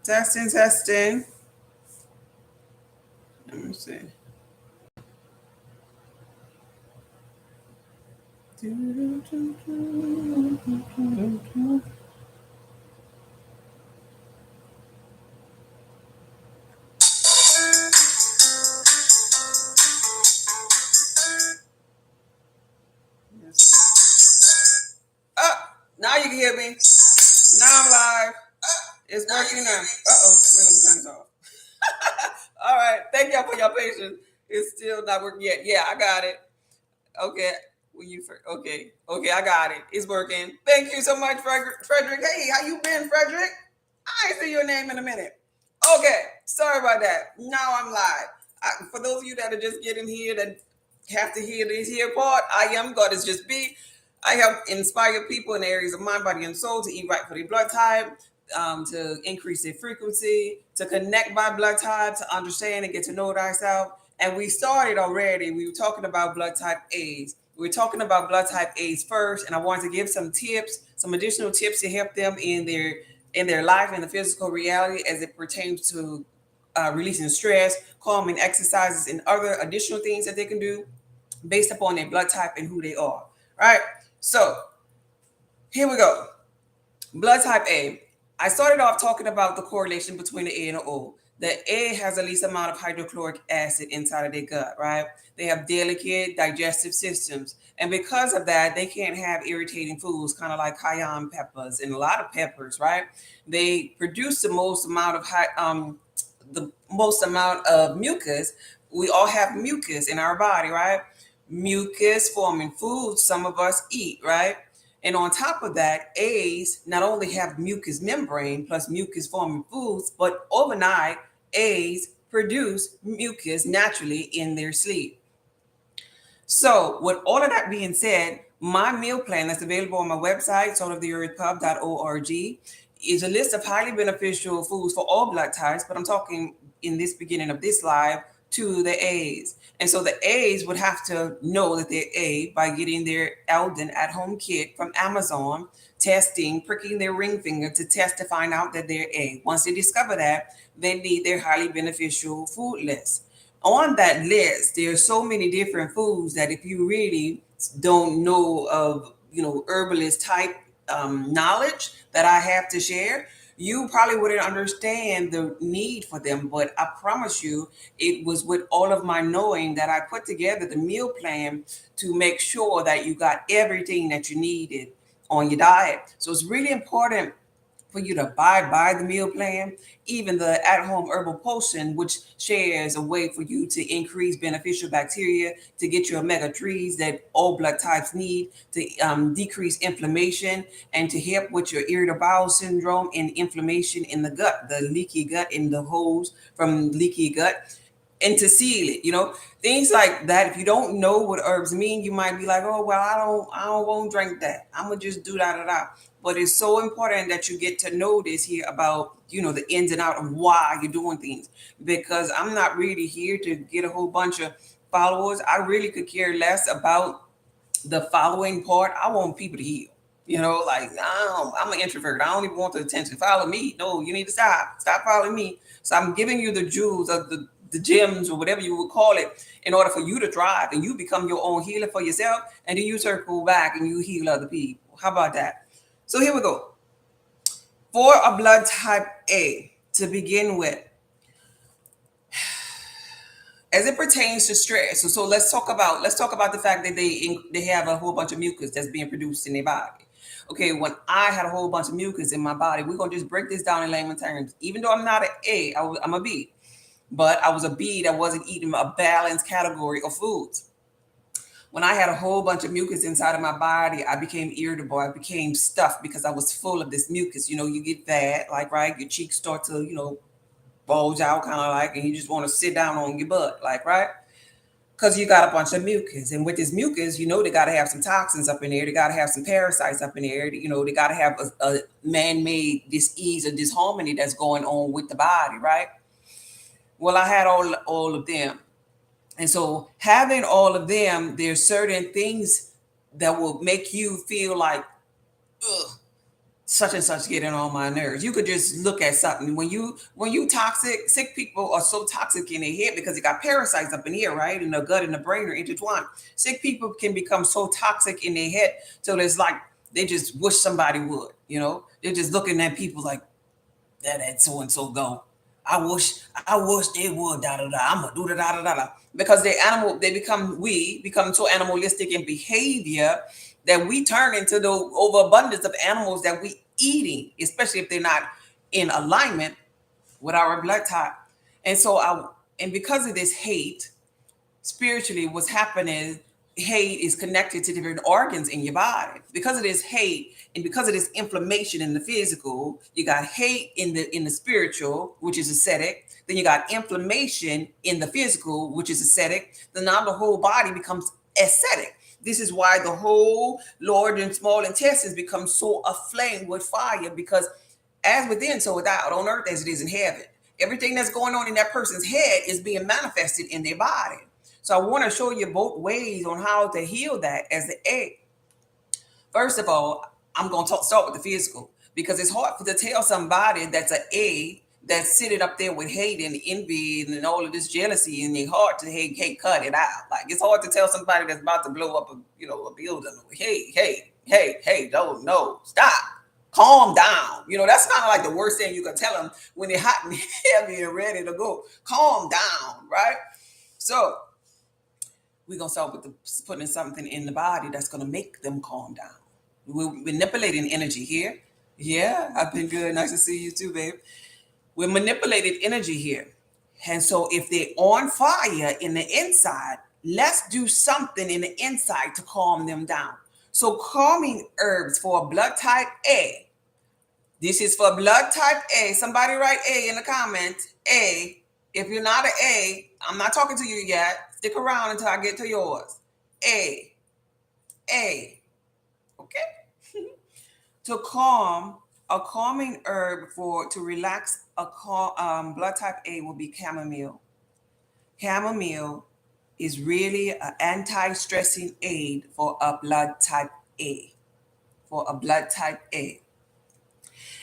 Testing, testing. Let me see. Oh, now you can hear me. Now I'm live. It's working now. Uh-oh. Wait, let me turn this off. All right. Thank y'all for your patience. It's still not working yet. Yeah, I got it. Okay. Okay, I got it. It's working. Thank you so much, Frederick. Hey, how you been, Frederick? I ain't see your name in a minute. Okay, sorry about that. Now I'm live. For those of you that are just getting here that have to hear this here part, I am God is just be. I help inspire people in the areas of mind, body, and soul to eat right for their blood type, to increase their frequency, to connect by blood type, to understand and get to know thyself. And we started already. We were talking about blood type A's. We were talking about blood type A's first, and I wanted to give some tips, some additional tips to help them in their life and the physical reality as it pertains to releasing stress, calming exercises, and other additional things that they can do based upon their blood type and who they are. Right. So here we go. Blood type A. I started off talking about the correlation between the A and the O. The A has the least amount of hydrochloric acid inside of their gut, right? They have delicate digestive systems. And because of that, they can't have irritating foods, kind of like cayenne peppers and a lot of peppers, right? They produce the most amount of mucus. We all have mucus in our body, right? Mucus forming foods some of us eat, right? And on top of that, A's not only have mucus membrane plus mucus forming foods, but overnight, A's produce mucus naturally in their sleep. So, with all of that being said, my meal plan that's available on my website, souloftheearthpub.org, is a list of highly beneficial foods for all blood types, but I'm talking in this beginning of this live to the A's. And so the A's would have to know that they're A by getting their Eldon at home kit from Amazon, testing, pricking their ring finger to test to find out that they're A. Once they discover that, they need their highly beneficial food list. On that list, there are so many different foods that if you really don't know of, herbalist type knowledge that I have to share, you probably wouldn't understand the need for them. But I promise you, it was with all of my knowing that I put together the meal plan to make sure that you got everything that you needed on your diet. So it's really important for you to abide by the meal plan, even the at-home herbal potion, which shares a way for you to increase beneficial bacteria, to get your omega-3s that all blood types need, to decrease inflammation, and to help with your irritable bowel syndrome and inflammation in the gut, the leaky gut in the holes from leaky gut, and to seal it, things like that. If you don't know what herbs mean, you might be like, oh, well, I don't want to drink that. I'm going to just do da. But it's so important that you get to know this here about, the ins and out of why you're doing things, because I'm not really here to get a whole bunch of followers. I really could care less about the following part. I want people to heal. Like, no, I'm an introvert. I don't even want the attention. Follow me. No, you need to stop following me. So I'm giving you the jewels of the gems or whatever you would call it in order for you to thrive and you become your own healer for yourself. And then you circle back and you heal other people. How about that? So here we go. For a blood type A to begin with, as it pertains to stress. So let's talk about the fact that they have a whole bunch of mucus that's being produced in their body. Okay, when I had a whole bunch of mucus in my body, we're gonna just break this down in layman terms. Even though I'm not an A, I'm a B, but I was a B that wasn't eating a balanced category of foods. When I had a whole bunch of mucus inside of my body, I became irritable. I became stuffed because I was full of this mucus. You get that, like, right? Your cheeks start to, bulge out kind of like, and you just want to sit down on your butt, like, right? Because you got a bunch of mucus. And with this mucus, they got to have some toxins up in there. They got to have some parasites up in there. They got to have a man-made dis-ease or disharmony that's going on with the body, right? Well, I had all of them. And so having all of them, there's certain things that will make you feel like, ugh, such and such getting on my nerves. You could just look at something. When you toxic, sick people are so toxic in their head because they got parasites up in here, right? And the gut and the brain are intertwined. Sick people can become so toxic in their head till it's like they just wish somebody would, They're just looking at people like that so and so go. I wish they would da da da. I'm gonna do da da da da da. Because we become so animalistic in behavior that we turn into the overabundance of animals that we eating, especially if they're not in alignment with our blood type. And so and because of this hate, spiritually what's happening, hate is connected to different organs in your body. Because of this hate and because of this inflammation in the physical, you got hate in the spiritual, which is acidic. Then you got inflammation in the physical, which is acidic. Then now the whole body becomes acidic. This is why the whole lower and small intestines become so aflame with fire, because as within, so without, on earth as it is in heaven. Everything that's going on in that person's head is being manifested in their body. So I want to show you both ways on how to heal that as the egg. First of all, I'm going to start with the physical, because it's hard to tell somebody that's an A that's sitting up there with hate and envy and all of this jealousy in their heart to hate cut it out. Like, it's hard to tell somebody that's about to blow up a building. Hey, don't, no, stop. Calm down. That's kind of like the worst thing you can tell them when they're hot and heavy and ready to go. Calm down, right? So we're going to start with putting something in the body that's going to make them calm down. We're manipulating energy here. Yeah, I've been good. Nice to see you too, babe. We're manipulating energy here. And so if they're on fire in the inside, let's do something in the inside to calm them down. So calming herbs for blood type A. This is for blood type A. Somebody write A in the comments. A. If you're not an A, I'm not talking to you yet. Stick around until I get to yours. A. Okay? To calm, a calming herb to relax blood type A will be chamomile. Chamomile is really an anti-stressing aid for a blood type A.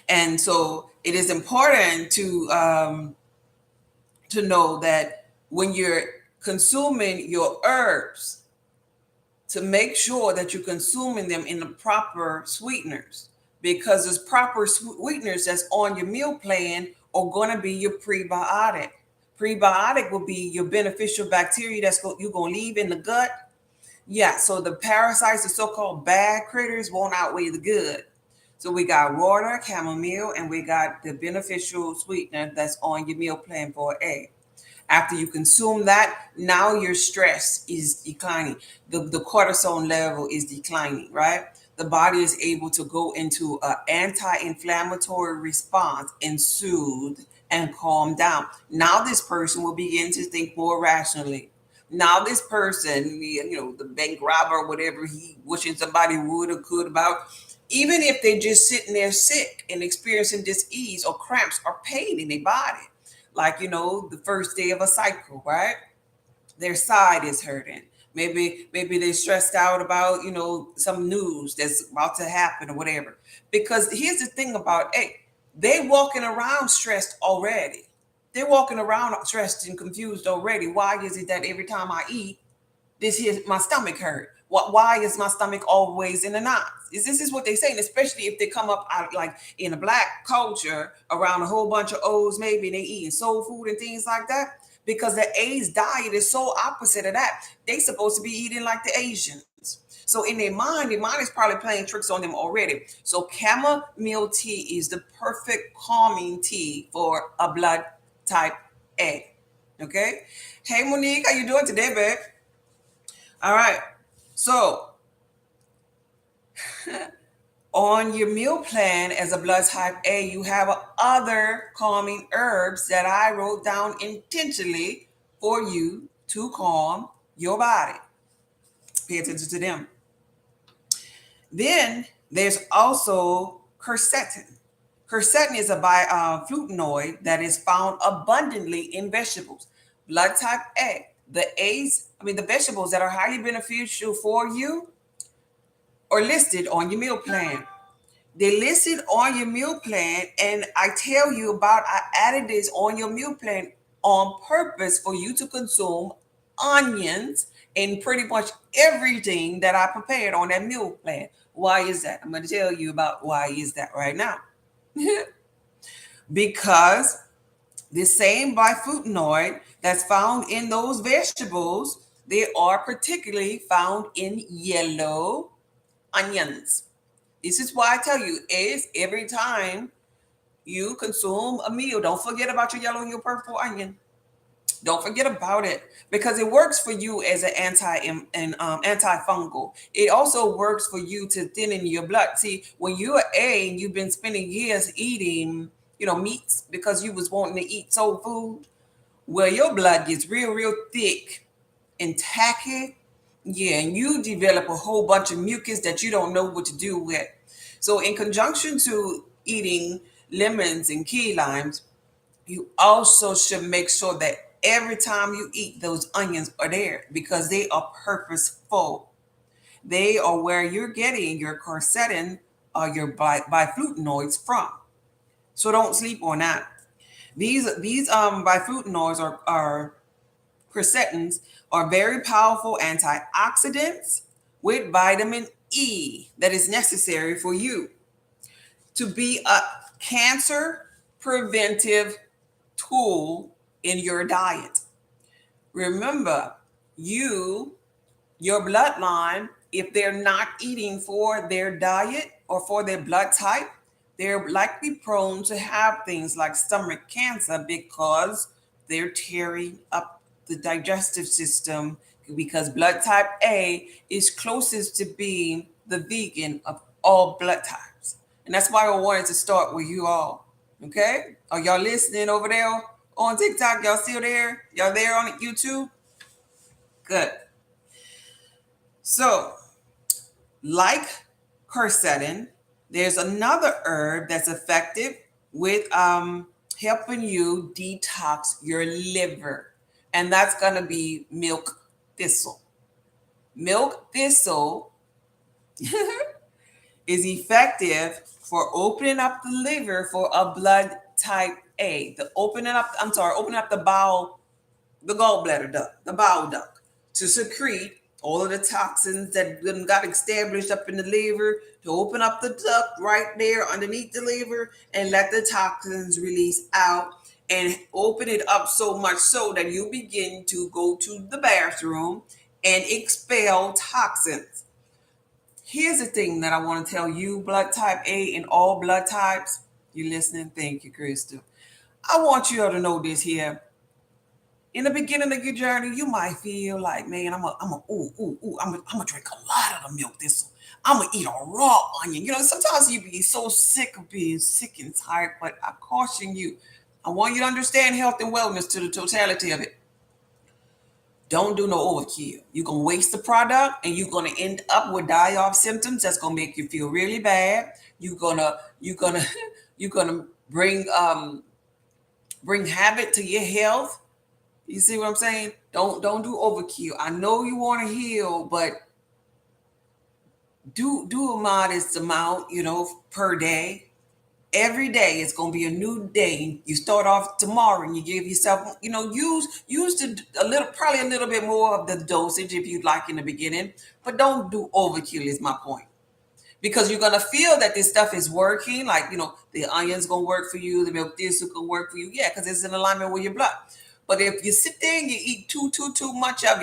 And so it is important to know that when you're consuming your herbs, to make sure that you're consuming them in the proper sweeteners, because those proper sweeteners that's on your meal plan are going to be your prebiotic. Prebiotic will be your beneficial bacteria you're going to leave in the gut. Yeah, so the parasites, the so-called bad critters, won't outweigh the good. So we got water, chamomile, and we got the beneficial sweetener that's on your meal plan for A. After you consume that, now your stress is declining. The cortisol level is declining, right? The body is able to go into an anti-inflammatory response and soothe and calm down. Now this person will begin to think more rationally. Now this person, the bank robber or whatever he wishing somebody would or could about, even if they're just sitting there sick and experiencing dis-ease or cramps or pain in their body, like, the first day of a cycle, right? Their side is hurting. Maybe they're stressed out about, some news that's about to happen or whatever. Because here's the thing about, hey, they walking around stressed already. They're walking around stressed and confused already. Why is it that every time I eat, my stomach hurt? Why is my stomach always in the knots? This is what they say, and especially if they come up out like in a black culture around a whole bunch of O's, maybe, and they eating soul food and things like that. Because the A's diet is so opposite of that. They supposed to be eating like the Asians. So in their mind is probably playing tricks on them already. So chamomile tea is the perfect calming tea for a blood type A. Okay. Hey Monique, how you doing today, babe? All right. So on your meal plan as a blood type A, you have other calming herbs that I wrote down intentionally for you to calm your body. Pay attention to them. Then there's also quercetin. Quercetin is a flavonoid that is found abundantly in vegetables. Blood type A. The vegetables that are highly beneficial for you are listed on your meal plan. They list it on your meal plan, and I tell you about I added this on your meal plan on purpose for you to consume onions in pretty much everything that I prepared on that meal plan. Why is that? I'm going to tell you about why is that right now. Because the same biflavonoid that's found in those vegetables, they are particularly found in yellow onions. This is why I tell you is every time you consume a meal, don't forget about your yellow and your purple onion. Don't forget about it because it works for you as an antifungal. It also works for you to thin your blood. See, when you're A and you've been spending years eating, meats because you was wanting to eat soul food, well, your blood gets real thick and tacky. Yeah, and you develop a whole bunch of mucus that you don't know what to do with. So, in conjunction to eating lemons and key limes, you also should make sure that every time you eat, those onions are there because they are purposeful. They are where you're getting your quercetin or your biflavonoids from. So don't sleep on that. These biflavonoids are quercetins are very powerful antioxidants with vitamin E that is necessary for you to be a cancer preventive tool in your diet. Remember, your bloodline, if they're not eating for their diet or for their blood type, they're likely prone to have things like stomach cancer because they're tearing up the digestive system because blood type A is closest to being the vegan of all blood types. And that's why I wanted to start with you all. Okay? Are y'all listening over there on TikTok? Y'all still there? Y'all there on YouTube? Good. So, like quercetin, there's another herb that's effective with helping you detox your liver, and that's going to be milk thistle. Milk thistle is effective for opening up the liver for a blood type A. Opening up the gallbladder duct, the bowel duct, to secrete all of the toxins that got established up in the liver, to open up the duct right there underneath the liver and let the toxins release out and open it up so much so that you begin to go to the bathroom and expel toxins. Here's the thing that I want to tell you, blood type A and all blood types. You listening? Thank you, Crystal. I want you all to know this here. In the beginning of your journey, you might feel like, man, I'm gonna drink a lot of the milk thistle. I'm gonna eat a raw onion. Sometimes you be so sick of being sick and tired, but I caution you. I want you to understand health and wellness to the totality of it. Don't do no overkill. You're gonna waste the product and you're gonna end up with die-off symptoms that's gonna make you feel really bad. You're gonna bring habit to your health. You see what I'm saying? Don't do overkill. I know you want to heal, but do a modest amount, per day. Every day it's gonna be a new day. You start off tomorrow and you give yourself, a little, probably a little bit more of the dosage if you'd like in the beginning, but don't do overkill is my point. Because you're gonna feel that this stuff is working, like the onion's gonna work for you, the milk thistle can work for you, yeah, because it's in alignment with your blood. But if you sit there and you eat too much of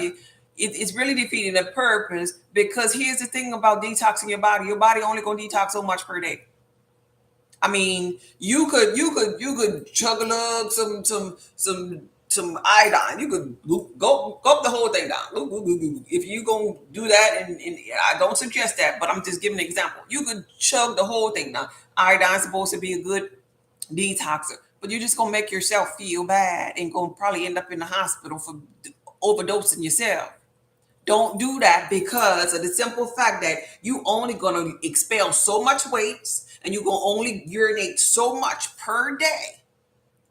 it's really defeating the purpose. Because here's the thing about detoxing your body only gonna detox so much per day. I mean, you could chug up some iodine. You could go up the whole thing down. If you gonna do that, and I don't suggest that, but I'm just giving an example. You could chug the whole thing down. Iodine's supposed to be a good detoxer, but you're just gonna make yourself feel bad and gonna probably end up in the hospital for overdosing yourself. Don't do that because of the simple fact that you only going to expel so much waste and you're going to only urinate so much per day.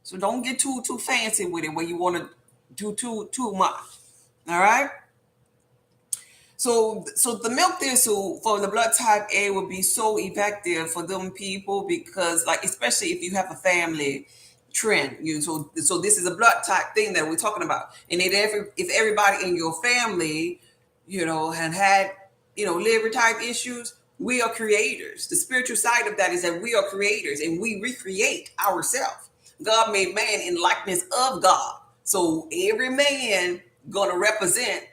So don't get too fancy with it where you want to do too much. All right. So the milk thistle for the blood type A would be so effective for them people because, like, especially if you have a family trend, so this is a blood type thing that we're talking about, and if everybody in your family, had liver type issues, we are creators. The spiritual side of that is that we are creators and we recreate ourselves. God made man in likeness of God, so every man gonna represent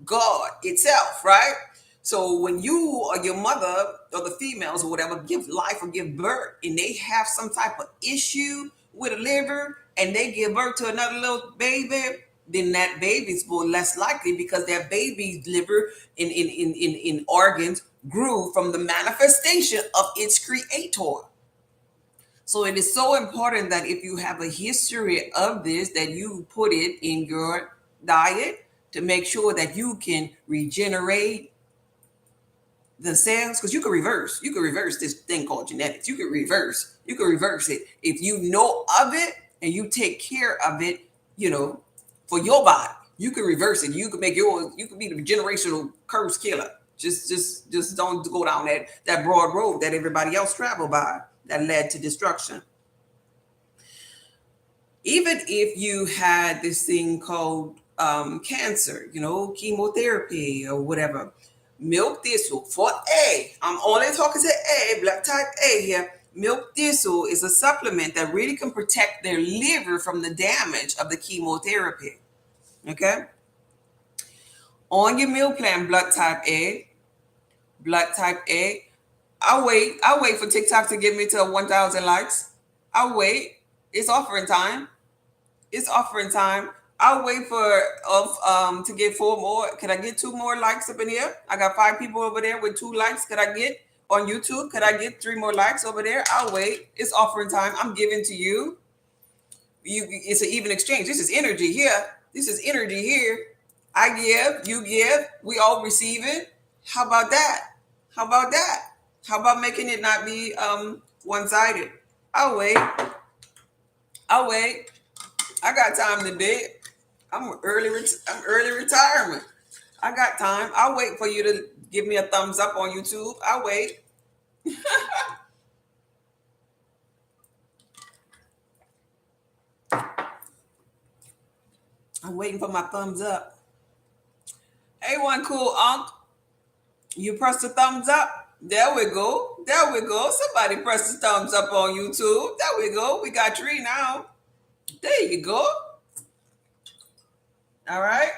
God itself, right? So when you or your mother or the females or whatever give life or give birth and they have some type of issue with a liver and they give birth to another little baby, then that baby's more less likely because that baby's liver in organs grew from the manifestation of its creator. So it is so important that if you have a history of this, that you put it in your diet to make sure that you can regenerate the cells, because you can reverse this thing called genetics. You can reverse it if you know of it and you take care of it, for your body. You can reverse it. You can make yours, you can be the generational curse killer. Just don't go down that broad road that everybody else traveled by that led to destruction. Even if you had this thing called cancer, chemotherapy or whatever, milk thistle for A. I'm only talking to A, blood type A here. Milk thistle is a supplement that really can protect their liver from the damage of the chemotherapy. Okay? On your meal plan, blood type A. I'll wait for TikTok to get me to 1,000 likes. I'll wait. It's offering time. It's offering time. I'll wait for to get 4 more. Could I get 2 more likes up in here? I got 5 people over there with 2 likes. Could I get on YouTube? Could I get 3 more likes over there? I'll wait. It's offering time. I'm giving to you. It's an even exchange. This is energy here. This is energy here. I give, you give, we all receive it. How about that? How about that? How about making it not be one-sided? I'll wait. I'll wait. I got time today. I'm early retirement. I got time. I'll wait for you to give me a thumbs up on YouTube. I'll wait. I'm waiting for my thumbs up. Hey, one cool unc. You press the thumbs up. There we go. There we go. Somebody press the thumbs up on YouTube. There we go. We got 3 now. There you go. All right.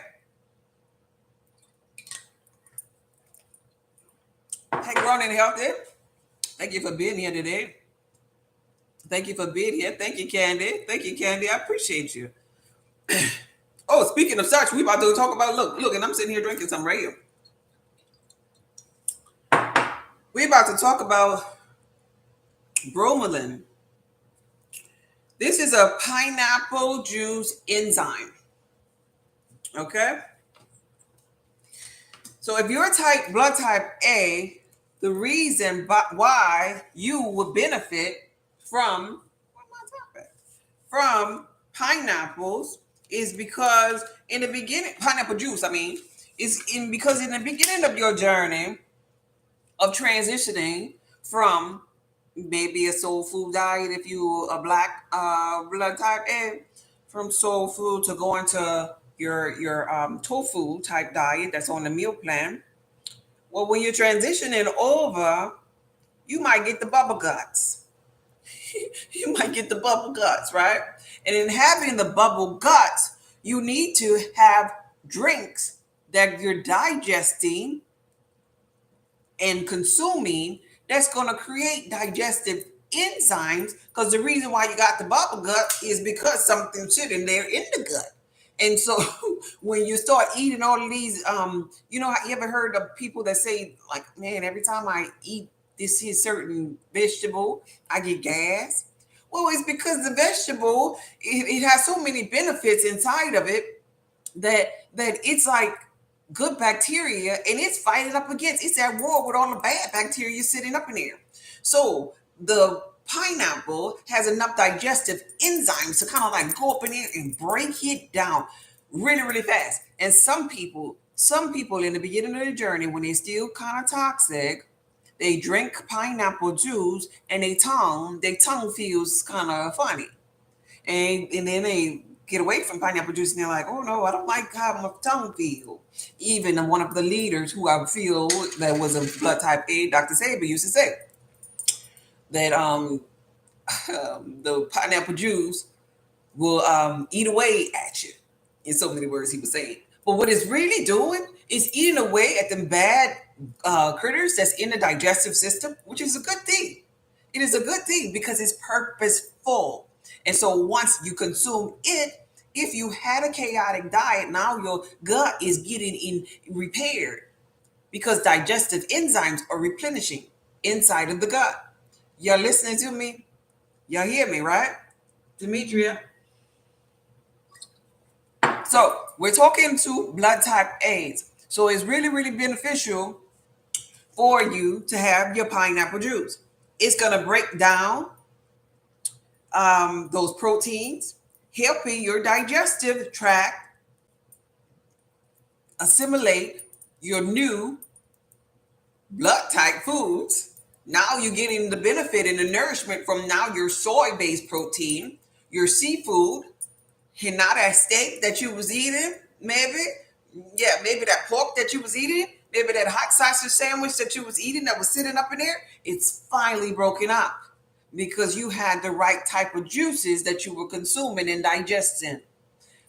Hey, grown and healthy. Thank you for being here today. Thank you for being here. Thank you, Candy. Thank you, Candy. I appreciate you. Oh, speaking of such, we about to talk about look, and I'm sitting here drinking some radio. We about to talk about bromelain. This is a pineapple juice enzyme. Okay. So if you're blood type A, the reason why you would benefit from pineapples is because in the beginning, pineapple juice, because in the beginning of your journey of transitioning from maybe a soul food diet, if you a black blood type A, from soul food to going to your tofu type diet that's on the meal plan. Well, when you're transitioning over, you might get the bubble guts. You might get the bubble guts, right? And in having the bubble guts, you need to have drinks that you're digesting and consuming that's going to create digestive enzymes, because the reason why you got the bubble gut is because something's sitting there in the gut. And so when you start eating all of these, you ever heard of people that say, like, man, every time I eat this here certain vegetable, I get gas? Well, it's because the vegetable, it has so many benefits inside of it that it's like good bacteria, and it's fighting up against, it's at war with all the bad bacteria sitting up in there. So the pineapple has enough digestive enzymes to kind of like go up in there and break it down really, really fast. And some people Some people in the beginning of the journey, when they're still kind of toxic, they drink pineapple juice and their tongue feels kind of funny. And then they get away from pineapple juice and they're like, oh no, I don't like how my tongue feel. Even one of the leaders who I feel that was a blood type A, Dr. Saber, used to say that the pineapple juice will eat away at you. In so many words, he was saying. But what it's really doing is eating away at them bad critters that's in the digestive system, which is a good thing. It is a good thing because it's purposeful. And so once you consume it, if you had a chaotic diet, now your gut is getting in repaired because digestive enzymes are replenishing inside of the gut. Y'all listening to me? Y'all hear me, right? Demetria? So we're talking to blood type A's. So it's really, really beneficial for you to have your pineapple juice. It's going to break down those proteins, helping your digestive tract assimilate your new blood type foods. Now you're getting the benefit and the nourishment from now your soy-based protein, your seafood, and not that steak that you was eating, maybe. Yeah, maybe that pork that you was eating, maybe that hot sausage sandwich that you was eating that was sitting up in there, it's finally broken up because you had the right type of juices that you were consuming and digesting.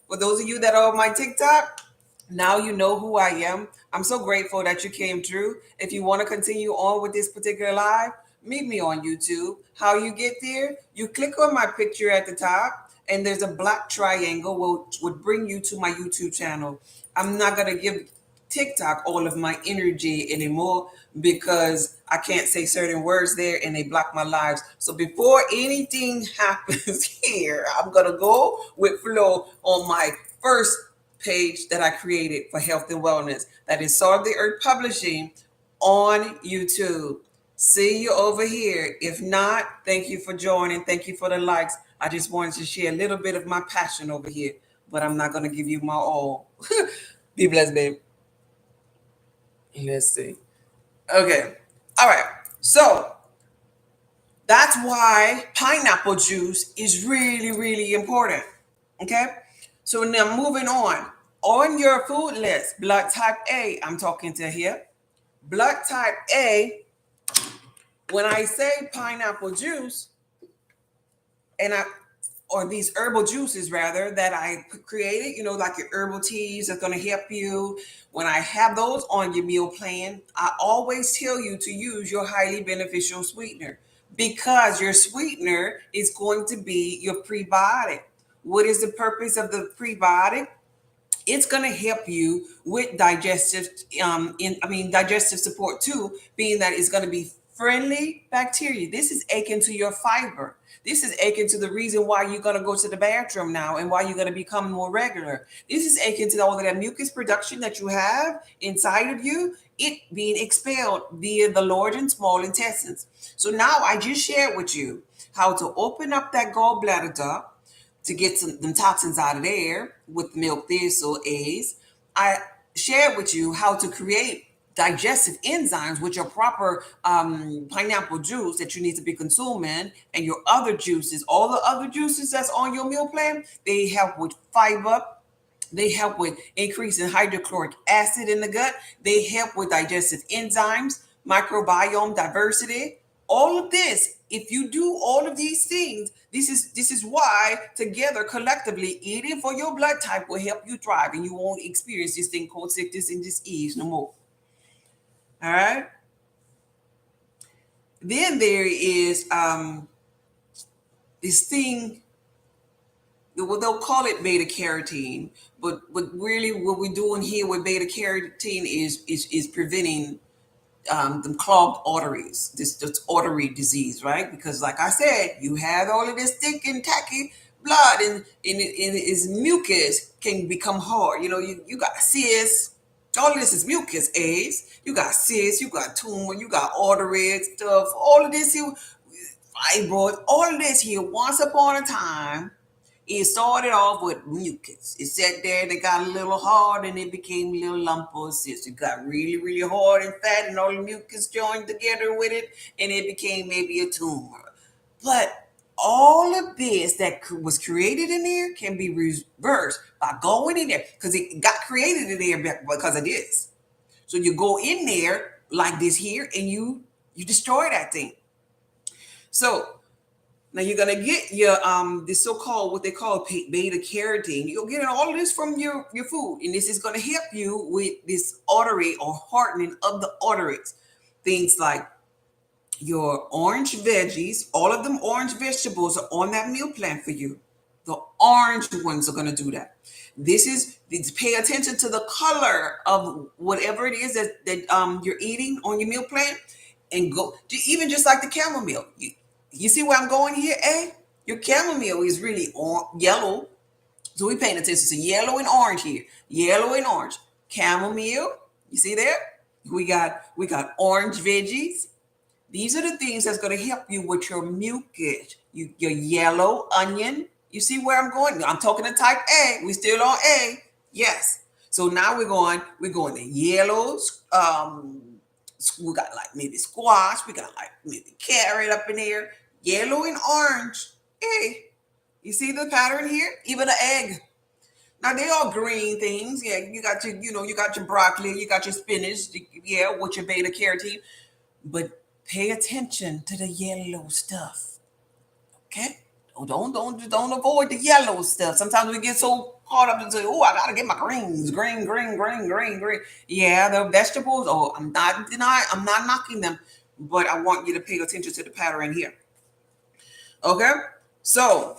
For those of you that are on my TikTok, now you know who I am. I'm so grateful that you came through. If you want to continue on with this particular live, meet me on YouTube. How you get there? You click on my picture at the top, and there's a black triangle which would bring you to my YouTube channel. I'm not going to give TikTok all of my energy anymore because I can't say certain words there and they block my lives. So before anything happens here, I'm going to go with flow on my first page that I created for health and wellness. That is Salt of the Earth Publishing on YouTube. See you over here. If not, thank you for joining. Thank you for the likes. I just wanted to share a little bit of my passion over here, but I'm not going to give you my all. Be blessed, babe. Let's see. Okay. All right. So that's why pineapple juice is really, really important. Okay. So now moving on your food list, blood type A, I'm talking to here. Blood type A, when I say pineapple juice, and I or these herbal juices rather that I created, like your herbal teas that's going to help you. When I have those on your meal plan, I always tell you to use your highly beneficial sweetener because your sweetener is going to be your prebiotic. What is the purpose of the prebiotic? It's going to help you with digestive support too, being that it's going to be friendly bacteria. This is akin to your fiber. This is akin to the reason why you're going to go to the bathroom now and why you're going to become more regular. This is akin to all of that mucus production that you have inside of you, it being expelled via the large and small intestines. So now I just shared with you how to open up that gallbladder duct to get them toxins out of there with milk thistle A's. I shared with you how to create digestive enzymes with your proper pineapple juice that you need to be consuming and your other juices. All the other juices that's on your meal plan, they help with fiber. They help with increasing hydrochloric acid in the gut. They help with digestive enzymes, microbiome diversity. All of this, if you do all of these things, this is why together collectively eating for your blood type will help you thrive and you won't experience this thing called sickness and disease no more. All right. Then there is this thing. Well, they'll call it beta carotene, but really what we're doing here with beta carotene is preventing the clogged arteries, this artery disease, right? Because like I said, you have all of this thick and tacky blood and its mucus can become hard. You got cysts. All of this is mucus, A's. You got cysts, you got tumor, you got arteries, stuff. All of this here, fibroids, all of this here, once upon a time, It started off with mucus. It sat there and it got a little hard and it became a little lump of cyst. It got really, really hard and fat and all the mucus joined together with it and it became maybe a tumor. But all of this that was created in there can be reversed by going in there because it got created in there because of this. So you go in there like this here and you destroy that thing. So now you're gonna get your this so-called what they call beta carotene. You'll get all of this from your food, and this is gonna help you with this artery or hardening of the arteries. Things like your orange veggies, all of them orange vegetables are on that meal plan for you. The orange ones are gonna do that. Pay attention to the color of whatever it is that you're eating on your meal plan, and go even just like the chamomile. You see where I'm going here, eh? Your chamomile is really yellow. So we're paying attention to yellow and orange here. Yellow and orange. Chamomile, you see there? We got orange veggies. These are the things that's going to help you with your mucus. Your yellow onion. You see where I'm going? I'm talking to type A. We still on A. Yes. So now we're going to yellows. We got like maybe squash. We got like maybe carrot up in there. Yellow and orange. Hey, you see the pattern here? Even the egg. Now they are green things. Yeah, you got your broccoli, you got your spinach, yeah, with your beta carotene. But pay attention to the yellow stuff. Okay? Don't avoid the yellow stuff. Sometimes we get so caught up and say, oh, I gotta get my greens, green. Yeah, the vegetables, oh, I'm not denying, I'm not knocking them, but I want you to pay attention to the pattern here. Okay? So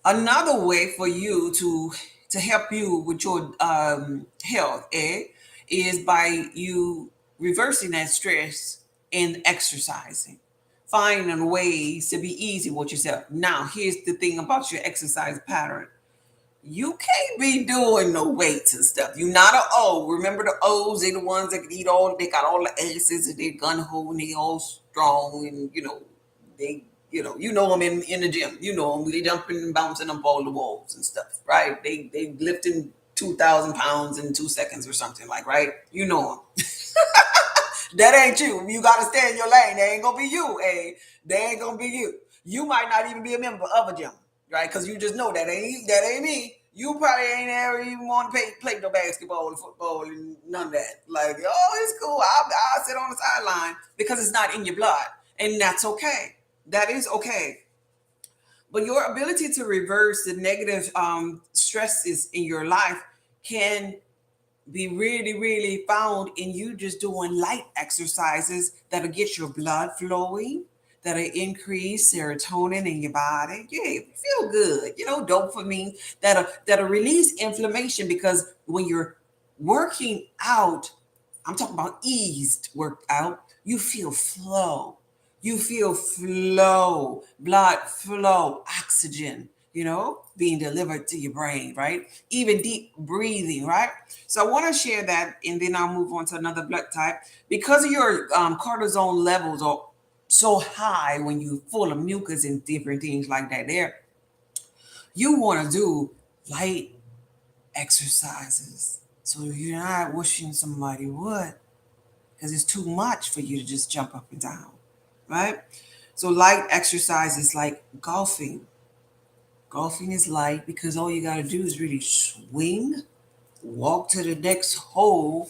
another way for you to help you with your health, is by you reversing that stress and exercising, finding ways to be easy with yourself. Now, here's the thing about your exercise pattern. You can't be doing no weights and stuff. You're not an O. Remember the O's, they the ones that can eat they got all the aces and they gun ho and they all strong and they them in the gym. You know them. They jumping and bouncing up all the walls and stuff, right? They lifting 2,000 pounds in 2 seconds or something like, right? You know them. That ain't you. You gotta stay in your lane. They ain't gonna be you, eh? They ain't gonna be you. You might not even be a member of a gym, right? Because you just know that ain't me. You probably ain't ever even want to play no basketball or football and none of that. Like, oh, it's cool. I'll sit on the sideline because it's not in your blood, and that's okay. That is okay. But your ability to reverse the negative stresses in your life can be really, really found in you just doing light exercises that'll get your blood flowing, that'll increase serotonin in your body. Yeah, you feel good. Dopamine that'll release inflammation because when you're working out, I'm talking about eased workout, you feel flow. You feel flow, blood flow, oxygen, being delivered to your brain, right? Even deep breathing, right? So I want to share that, and then I'll move on to another blood type. Because of your cortisol levels are so high when you're full of mucus and different things like that there, you want to do light exercises. So you're not wishing somebody would, because it's too much for you to just jump up and down, right? So light exercises like golfing. Golfing is light because all you got to do is really swing, walk to the next hole,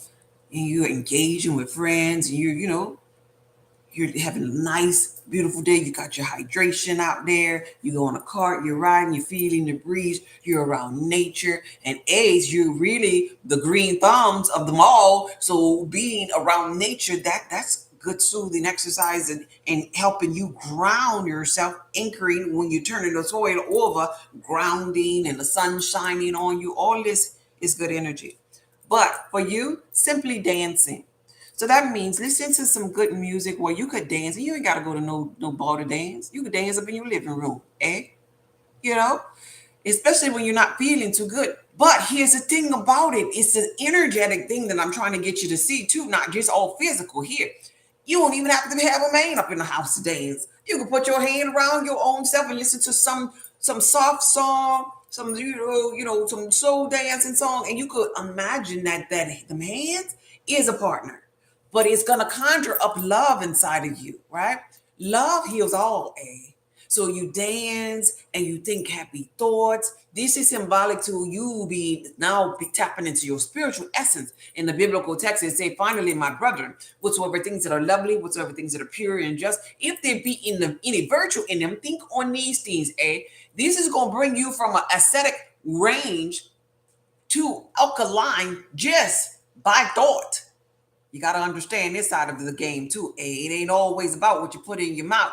and you're engaging with friends, and you're having a nice, beautiful day. You got your hydration out there. You go on a cart, you're riding, you're feeling the breeze, you're around nature. And A's, you're really the green thumbs of them all. So being around nature, that's good soothing exercise and helping you ground yourself, anchoring when you're turning the soil over, grounding and the sun shining on you. All this is good energy. But for you, simply dancing. So that means listen to some good music where you could dance. And you ain't got to go to no bar to dance. You could dance up in your living room, eh? You know, especially when you're not feeling too good. But here's the thing about it. It's an energetic thing that I'm trying to get you to see too, not just all physical here. You don't even have to have a man up in the house to dance. You can put your hand around your own self and listen to some soft song, some some soul dancing song, and you could imagine that the man is a partner, but it's gonna conjure up love inside of you, right? Love heals all, A. So you dance and you think happy thoughts. This is symbolic to you be tapping into your spiritual essence. In the biblical text, it say, "Finally, my brethren, whatsoever things that are lovely, whatsoever things that are pure and just, if there be in them any virtue in them, think on these things." A. This is going to bring you from an ascetic range to alkaline just by thought. You got to understand this side of the game too. A. It ain't always about what you put in your mouth.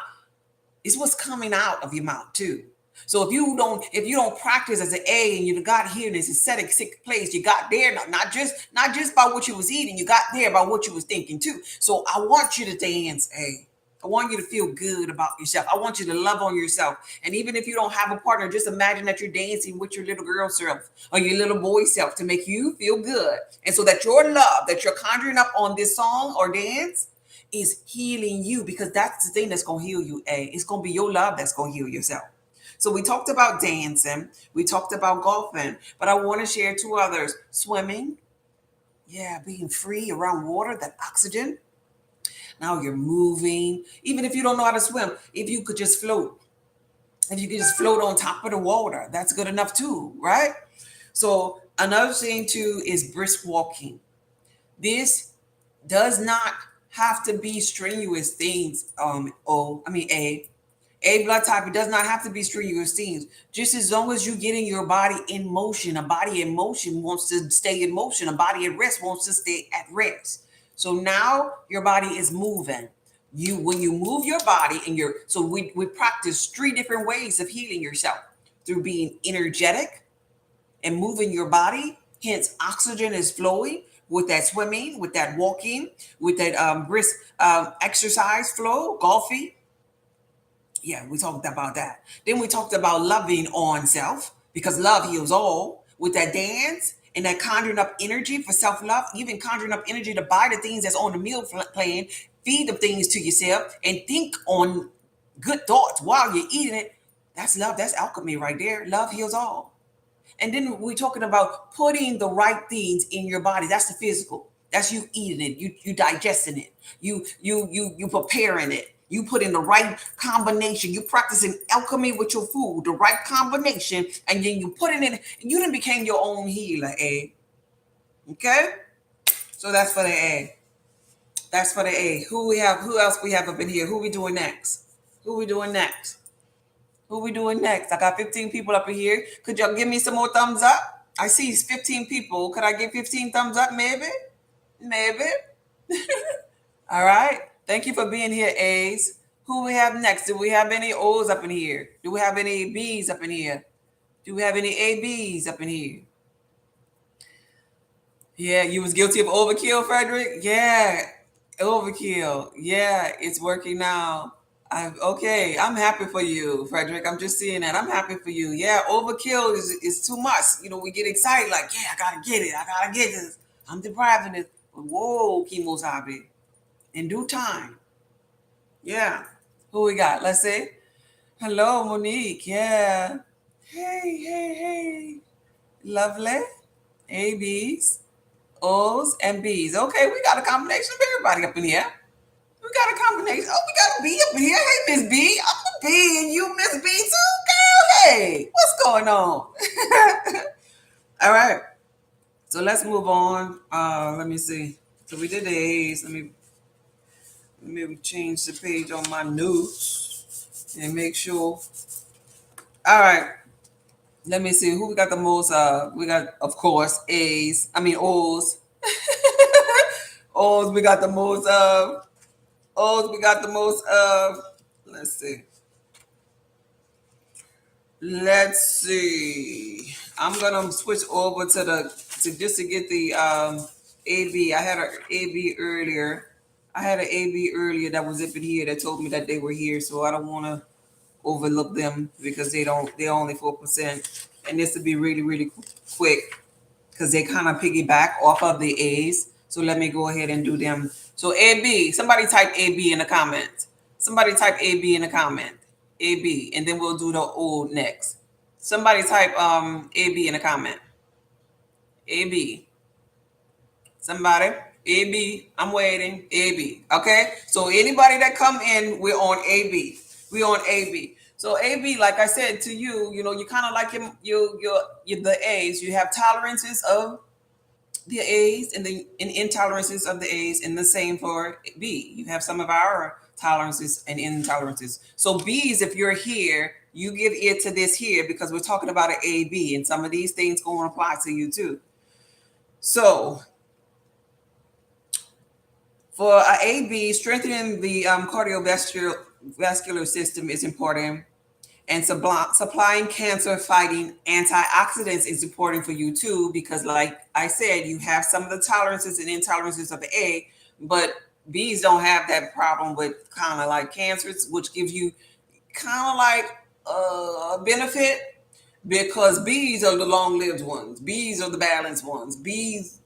It's what's coming out of your mouth too. So if you don't practice as an A and you got here in this ascetic sick place, you got there not just by what you was eating, you got there by what you was thinking too. So I want you to dance, A. I want you to feel good about yourself. I want you to love on yourself. And even if you don't have a partner, just imagine that you're dancing with your little girl self or your little boy self to make you feel good. And so that your love that you're conjuring up on this song or dance is healing you, because that's the thing that's going to heal you, A. It's going to be your love that's going to heal yourself. So we talked about dancing, we talked about golfing, but I want to share two others. Swimming, yeah, being free around water, that oxygen. Now you're moving. Even if you don't know how to swim, if you could just float, if you could just float on top of the water, that's good enough too, right? So another thing too is brisk walking. This does not have to be strenuous things. A blood type, it does not have to be strenuous things. Just as long as you getting your body in motion. A body in motion wants to stay in motion. A body at rest wants to stay at rest. So now your body is moving. When you move your body and we practice three different ways of healing yourself through being energetic and moving your body. Hence, oxygen is flowing with that swimming, with that walking, with that brisk exercise flow, golfing. Yeah, we talked about that. Then we talked about loving on self, because love heals all, with that dance and that conjuring up energy for self love, even conjuring up energy to buy the things that's on the meal plan, feed the things to yourself, and think on good thoughts while you're eating it. That's love. That's alchemy right there. Love heals all. And then we're talking about putting the right things in your body. That's the physical. That's you eating it. You digesting it. You preparing it. You put in the right combination. You practicing alchemy with your food, the right combination, and then you put it in. You then became your own healer, A. Okay? So that's for the A. That's for the A. Who we have? Who else we have up in here? Who we doing next? Who we doing next? Who we doing next? I got 15 people up in here. Could y'all give me some more thumbs up? I see 15 people. Could I get 15 thumbs up? Maybe. Maybe. All right. Thank you for being here, A's. Who we have next? Do we have any O's up in here? Do we have any B's up in here? Do we have any ABs up in here? Yeah, you was guilty of overkill, Frederick? Yeah, overkill. Yeah, it's working now. Okay, I'm happy for you, Frederick. I'm just seeing that. I'm happy for you. Yeah, overkill is too much. We get excited, like, yeah, I gotta get it. I gotta get this. I'm depriving it. But whoa, Kimosabe. In due time. Yeah. Who we got? Let's see. Hello, Monique. Yeah. Hey, hey, hey. Lovely. ABs, O's, and B's. Okay, we got a combination of everybody up in here. We got a combination. Oh, we got a B up in here. Hey, Miss B. I'm a B, and you Miss B too, girl. Hey, what's going on? All right. So let's move on. Let me see. So we did the A's. Let me change the page on my notes and make sure. All right. Let me see who we got the most. We got, of course, A's. I mean O's. O's. We got the most of. O's. We got the most of. Let's see. Let's see. I'm gonna switch over to get the AB. I had an AB earlier. I had an AB earlier that was up in here that told me that they were here, so I don't want to overlook them because they're only 4%, and this will be really really quick because they kind of piggyback off of the A's. So let me go ahead and do them. So AB, somebody type AB in the comments. Somebody type AB in the comment. AB, and then we'll do the O next. Somebody type AB in the comment. AB. Somebody. AB. I'm waiting. AB. Okay. So anybody that come in, we're on AB. We're on AB. So AB, like I said to you, you kind of like your the A's. You have tolerances of the A's and the intolerances of the A's, and the same for B. You have some of our tolerances and intolerances. So B's, if you're here, you give ear to this here because we're talking about an A, B, and some of these things going to apply to you too. So for AB, strengthening the cardiovascular vascular system is important, and supplying cancer fighting antioxidants is important for you too, because like I said, you have some of the tolerances and intolerances of the A, but B's don't have that problem with kind of like cancers, which gives you kind of like a benefit, because B's are the long-lived ones. B's are the balanced ones. B's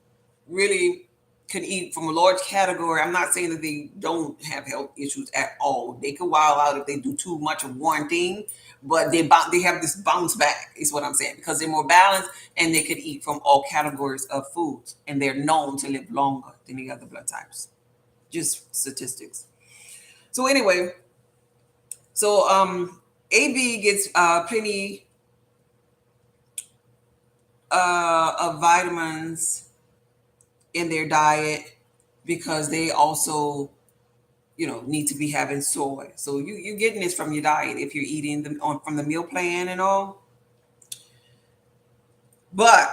really can eat from a large category. I'm not saying that they don't have health issues at all. They could wild out if they do too much of one thing, but they have this bounce back, is what I'm saying, because they're more balanced and they could eat from all categories of foods, and they're known to live longer than the other blood types. Just statistics. So anyway, so AB gets plenty of vitamins in their diet, because they also need to be having soy. So you're getting this from your diet if you're eating them from the meal plan and all. But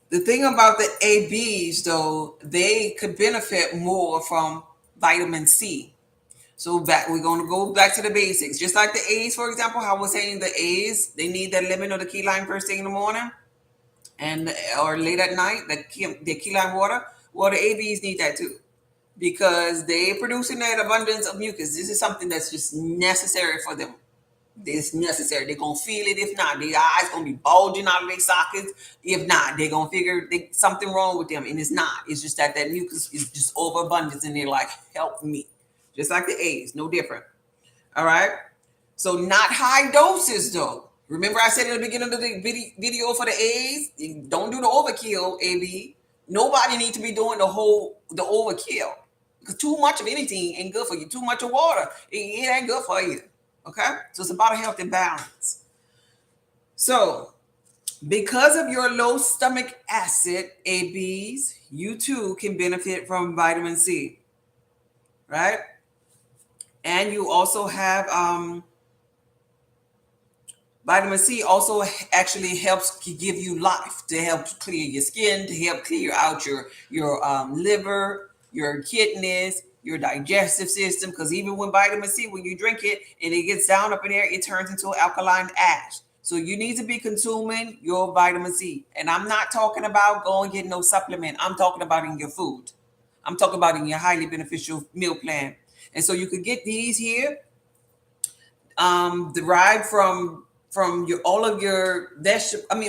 the thing about the ABs, though, they could benefit more from vitamin C. So we're going to go back to the basics. Just like the A's, for example, how we're saying the A's, they need that lemon or the key lime first thing in the morning, and or late at night, the key lime water. Well, the ABs need that too, because they producing that abundance of mucus. This is something that's just necessary for them. It's necessary. They're gonna feel it. If not, their eyes gonna be bulging out of their sockets. If not, they're gonna figure something wrong with them, and it's not. It's just that mucus is just overabundance, and they're like, "Help me!" Just like the A's, no different. All right. So not high doses though. Remember I said in the beginning of the video for the A's, don't do the overkill, AB. Nobody needs to be doing the overkill, because too much of anything ain't good for you. Too much of water, it ain't good for you. Okay? So it's about a healthy balance. So because of your low stomach acid, ABs, you too can benefit from vitamin C, right? And you also have vitamin C also actually helps give you life, to help clear your skin, to help clear out your liver, your kidneys, your digestive system. Because even when vitamin C, when you drink it and it gets down up in there, it turns into alkaline ash. So you need to be consuming your vitamin C. And I'm not talking about going get no supplement. I'm talking about in your food. I'm talking about in your highly beneficial meal plan. And so you could get these here, derived from your all of your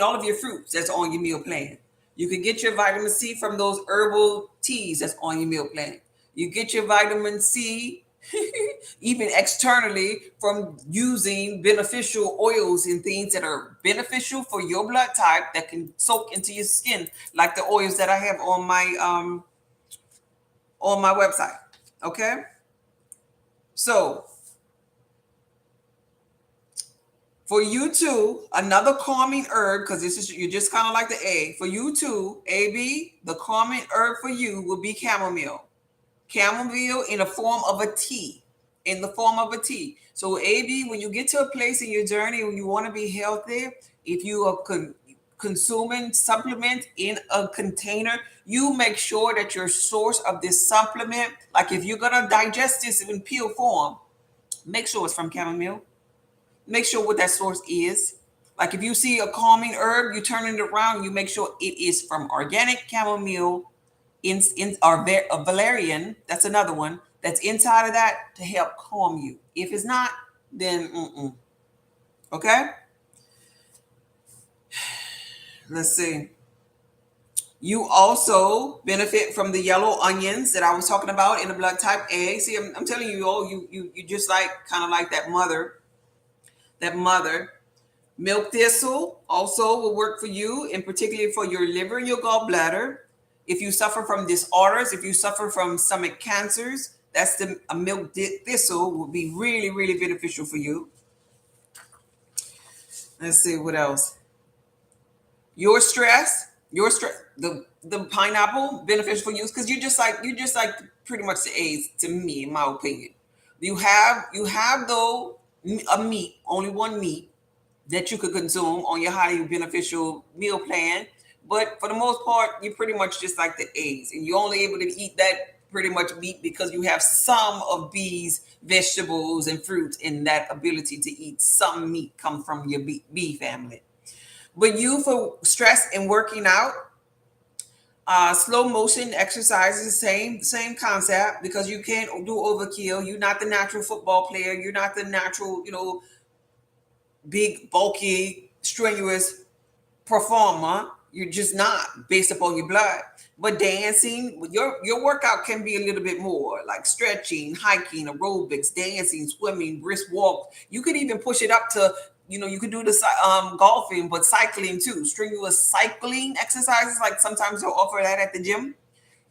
all of your fruits that's on your meal plan. You can get your vitamin C from those herbal teas that's on your meal plan. You get your vitamin C even externally from using beneficial oils and things that are beneficial for your blood type, that can soak into your skin, like the oils that I have on my website. Okay, so for you too, another calming herb, because this is, you're just kind of like the A. For you too, AB, the calming herb for you will be chamomile. Chamomile in the form of a tea. In the form of a tea. So AB, when you get to a place in your journey when you want to be healthy, if you are consuming supplement in a container, you make sure that your source of this supplement, like if you're gonna digest this in pill form, make sure it's from chamomile. Make sure what that source is. Like if you see a calming herb, you turn it around, you make sure it is from organic chamomile or valerian. That's another one that's inside of that to help calm you. If it's not, then okay. Let's see. You also benefit from the yellow onions that I was talking about in the blood type A. See, I'm telling you, oh, you just like kind of like that mother. Milk thistle also will work for you, and particularly for your liver and your gallbladder. If you suffer from disorders, if you suffer from stomach cancers, that's the a milk thistle will be really, really beneficial for you. Let's see what else. Your stress, the pineapple beneficial for you because you just like pretty much the A's to me, in my opinion. You have though a meat, only one meat that you could consume on your highly beneficial meal plan. But for the most part, you pretty much just like the A's, and you're only able to eat that pretty much meat because you have some of these vegetables and fruits, and that ability to eat some meat come from your bee family. But you for stress and working out, slow motion exercise is the same concept because you can't do overkill. You're not the natural football player. You're not the natural, big, bulky, strenuous performer. You're just not based upon your blood. But dancing, your workout can be a little bit more like stretching, hiking, aerobics, dancing, swimming, brisk walk. You could even push it up to, you could do the golfing, but cycling too. Strenuous cycling exercises, like sometimes they'll offer that at the gym.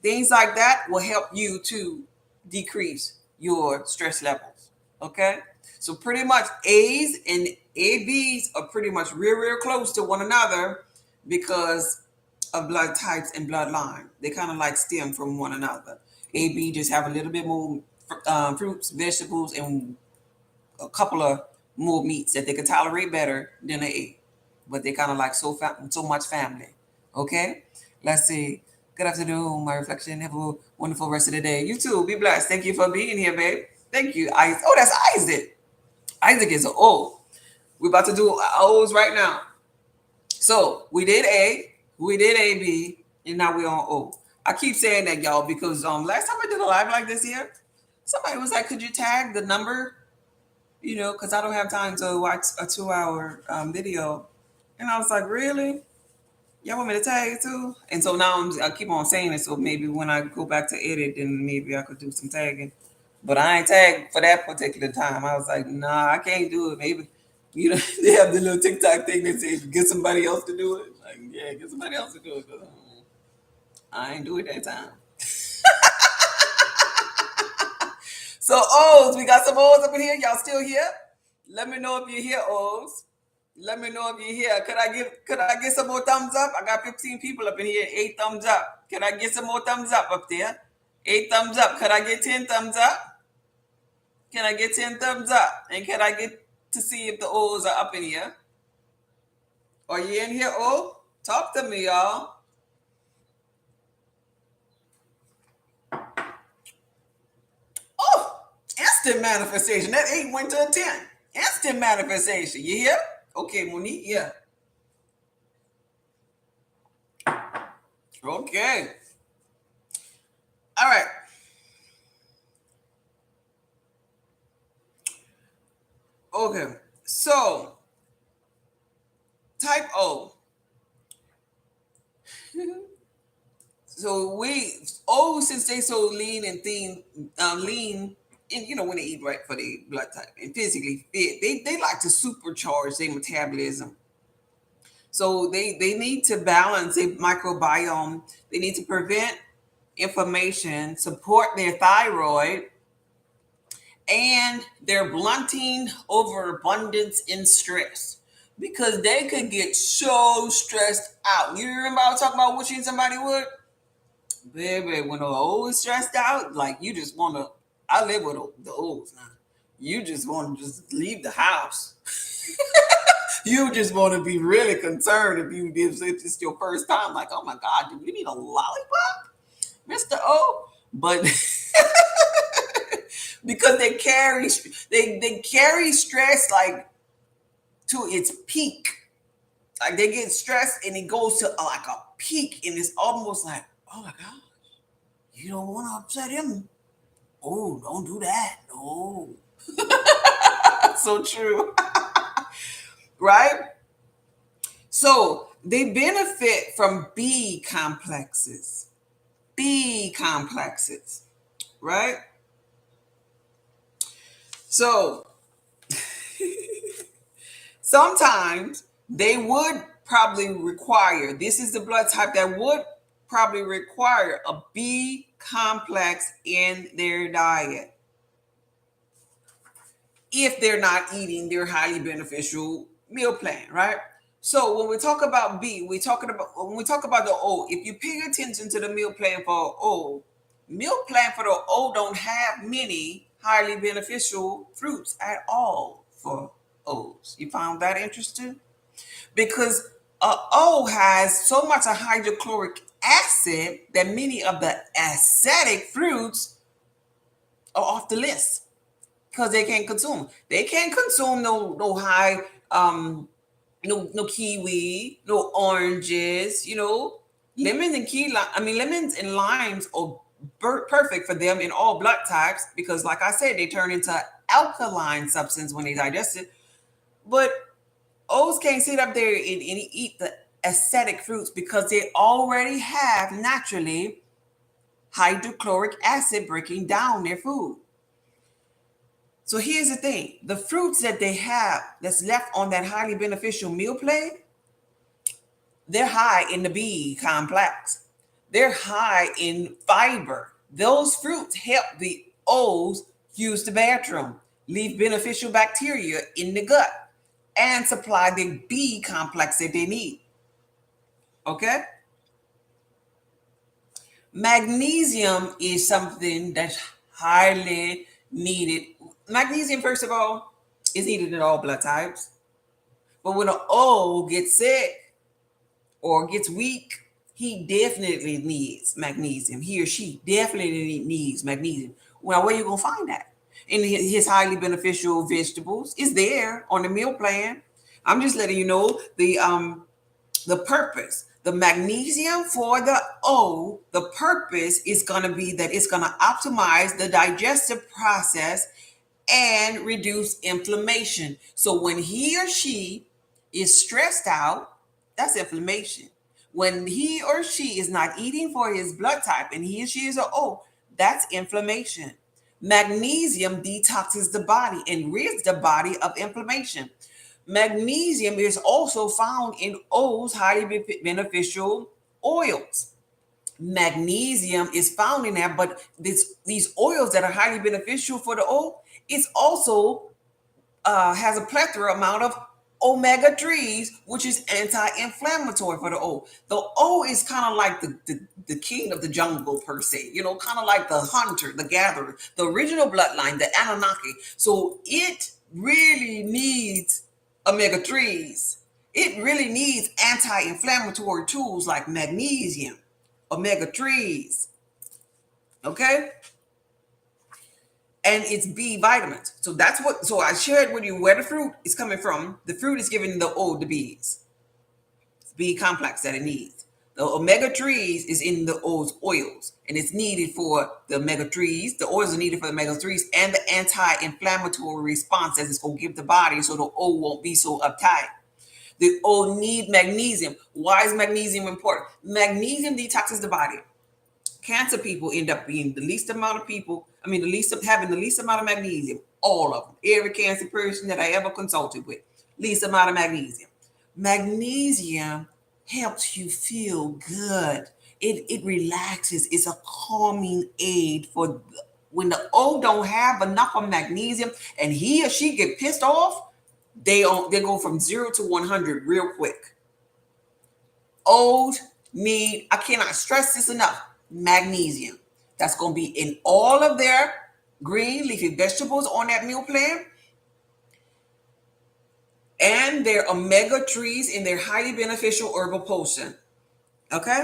Things like that will help you to decrease your stress levels. Okay. So pretty much A's and ABs are pretty much real close to one another because of blood types and bloodline. They kind of like stem from one another. AB just have a little bit more fruits, vegetables, and a couple of more meats that they can tolerate better than an A. But they kind of like so much family. Okay, let's see. Good afternoon, my reflection. Have a wonderful rest of the day. You too. Be blessed. Thank you for being here, babe. Thank you. Oh, that's Isaac. Isaac is an O. We're about to do O's right now. So we did A, we did AB, and now we're on O. I keep saying that, y'all, because last time I did a live like this here, somebody was like, "Could you tag the number?" Because I don't have time to watch a 2 hour video, and I was like, "Really? Y'all want me to tag it too?" And so now I keep on saying it. So maybe when I go back to edit, then maybe I could do some tagging. But I ain't tagged for that particular time. I was like, nah, I can't do it. Maybe they have the little TikTok thing that says get somebody else to do it. Like, yeah, get somebody else to do it. 'Cause I ain't do it that time. So O's, we got some O's up in here. Y'all still here? Let me know if you're here, O's. Let me know if you're here. Could I get some more thumbs up? I got 15 people up in here. 8 thumbs up. Can I get some more thumbs up there? 8 thumbs up. Could I get 10 thumbs up? Can I get 10 thumbs up? And can I get to see if the O's are up in here? Are you in here, O? Talk to me, y'all. Oh, instant manifestation. That 8 went to a 10. Instant manifestation. You hear? Okay, Monique, yeah. Okay. All right. Okay. So, type O. So since they so lean and thin, lean, and when they eat right for the blood type and physically fit, they like to supercharge their metabolism. So they need to balance their microbiome. They need to prevent inflammation, support their thyroid, and they're blunting overabundance in stress because they could get so stressed out. You remember I was talking about wishing somebody would? Baby, when they're always stressed out, like you just want to. I live with the olds now. You just want to just leave the house. You just want to be really concerned if it's your first time. Like, oh my God, do you need a lollipop, Mister O? But because they carry stress like to its peak. Like they get stressed and it goes to like a peak, and it's almost like, oh my God, you don't want to upset him. Oh, don't do that. No. So true. Right? So They benefit from B complexes. B complexes, right? So sometimes they would probably require, this is the blood type that would probably require a B complex in their diet if they're not eating their highly beneficial meal plan, right? So when we talk about B, we talking about when we talk about the O, if you pay attention to the meal plan for O, meal plan for the O don't have many highly beneficial fruits at all for O's. You found that interesting? Because O has so much of hydrochloric acid that many of the acidic fruits are off the list because they can't consume. They can't consume no high no kiwi, no oranges. Lemons and lemons and limes are perfect for them in all blood types because, like I said, they turn into alkaline substance when they digest it. But O's can't sit up there and eat the acidic fruits because they already have naturally hydrochloric acid breaking down their food. So here's the thing, the fruits that they have that's left on that highly beneficial meal plate, they're high in the B complex. They're high in fiber. Those fruits help the O's use the bathroom, leave beneficial bacteria in the gut, and supply the B complex that they need. Okay? Magnesium is something that's highly needed. Magnesium, first of all, is needed in all blood types. But when an O gets sick or gets weak, he definitely needs magnesium. He or she definitely needs magnesium. Well, where you gonna find that? In his highly beneficial vegetables is there on the meal plan. I'm just letting you know the purpose. The magnesium for the O, the purpose is going to be that it's going to optimize the digestive process and reduce inflammation. So when he or she is stressed out, that's inflammation. When he or she is not eating for his blood type and he or she is a O, that's inflammation. Magnesium detoxes the body and rids the body of inflammation. Magnesium is also found in O's highly beneficial oils. Magnesium is found in there, but these oils that are highly beneficial for the O, it's also has a plethora amount of omega 3s, which is anti-inflammatory for the O. The O is kind of like the king of the jungle, per se, kind of like the hunter, the gatherer, the original bloodline, the Anunnaki. So it really needs omega 3s. It really needs anti-inflammatory tools like magnesium, omega 3s. Okay? And it's B vitamins. So I shared with you where the fruit is coming from. The fruit is giving the O the B's. It's B complex that it needs. The omega 3s is in the O's oils, and it's needed for the omega 3s. The oils are needed for the omega 3s and the anti-inflammatory response that it's going to give the body so the O won't be so uptight. The O need magnesium. Why is magnesium important? Magnesium detoxes the body. Cancer people end up being the least amount of people, having the least amount of magnesium. All of them. Every cancer person that I ever consulted with, least amount of magnesium. Magnesium helps you feel good. It relaxes. It's a calming aid for when the O don't have enough of magnesium and he or she get pissed off, they go from 0 to 100 real quick. O's need, I cannot stress this enough, magnesium. That's going to be in all of their green leafy vegetables on that meal plan and their omega 3s in their highly beneficial herbal potion. Okay?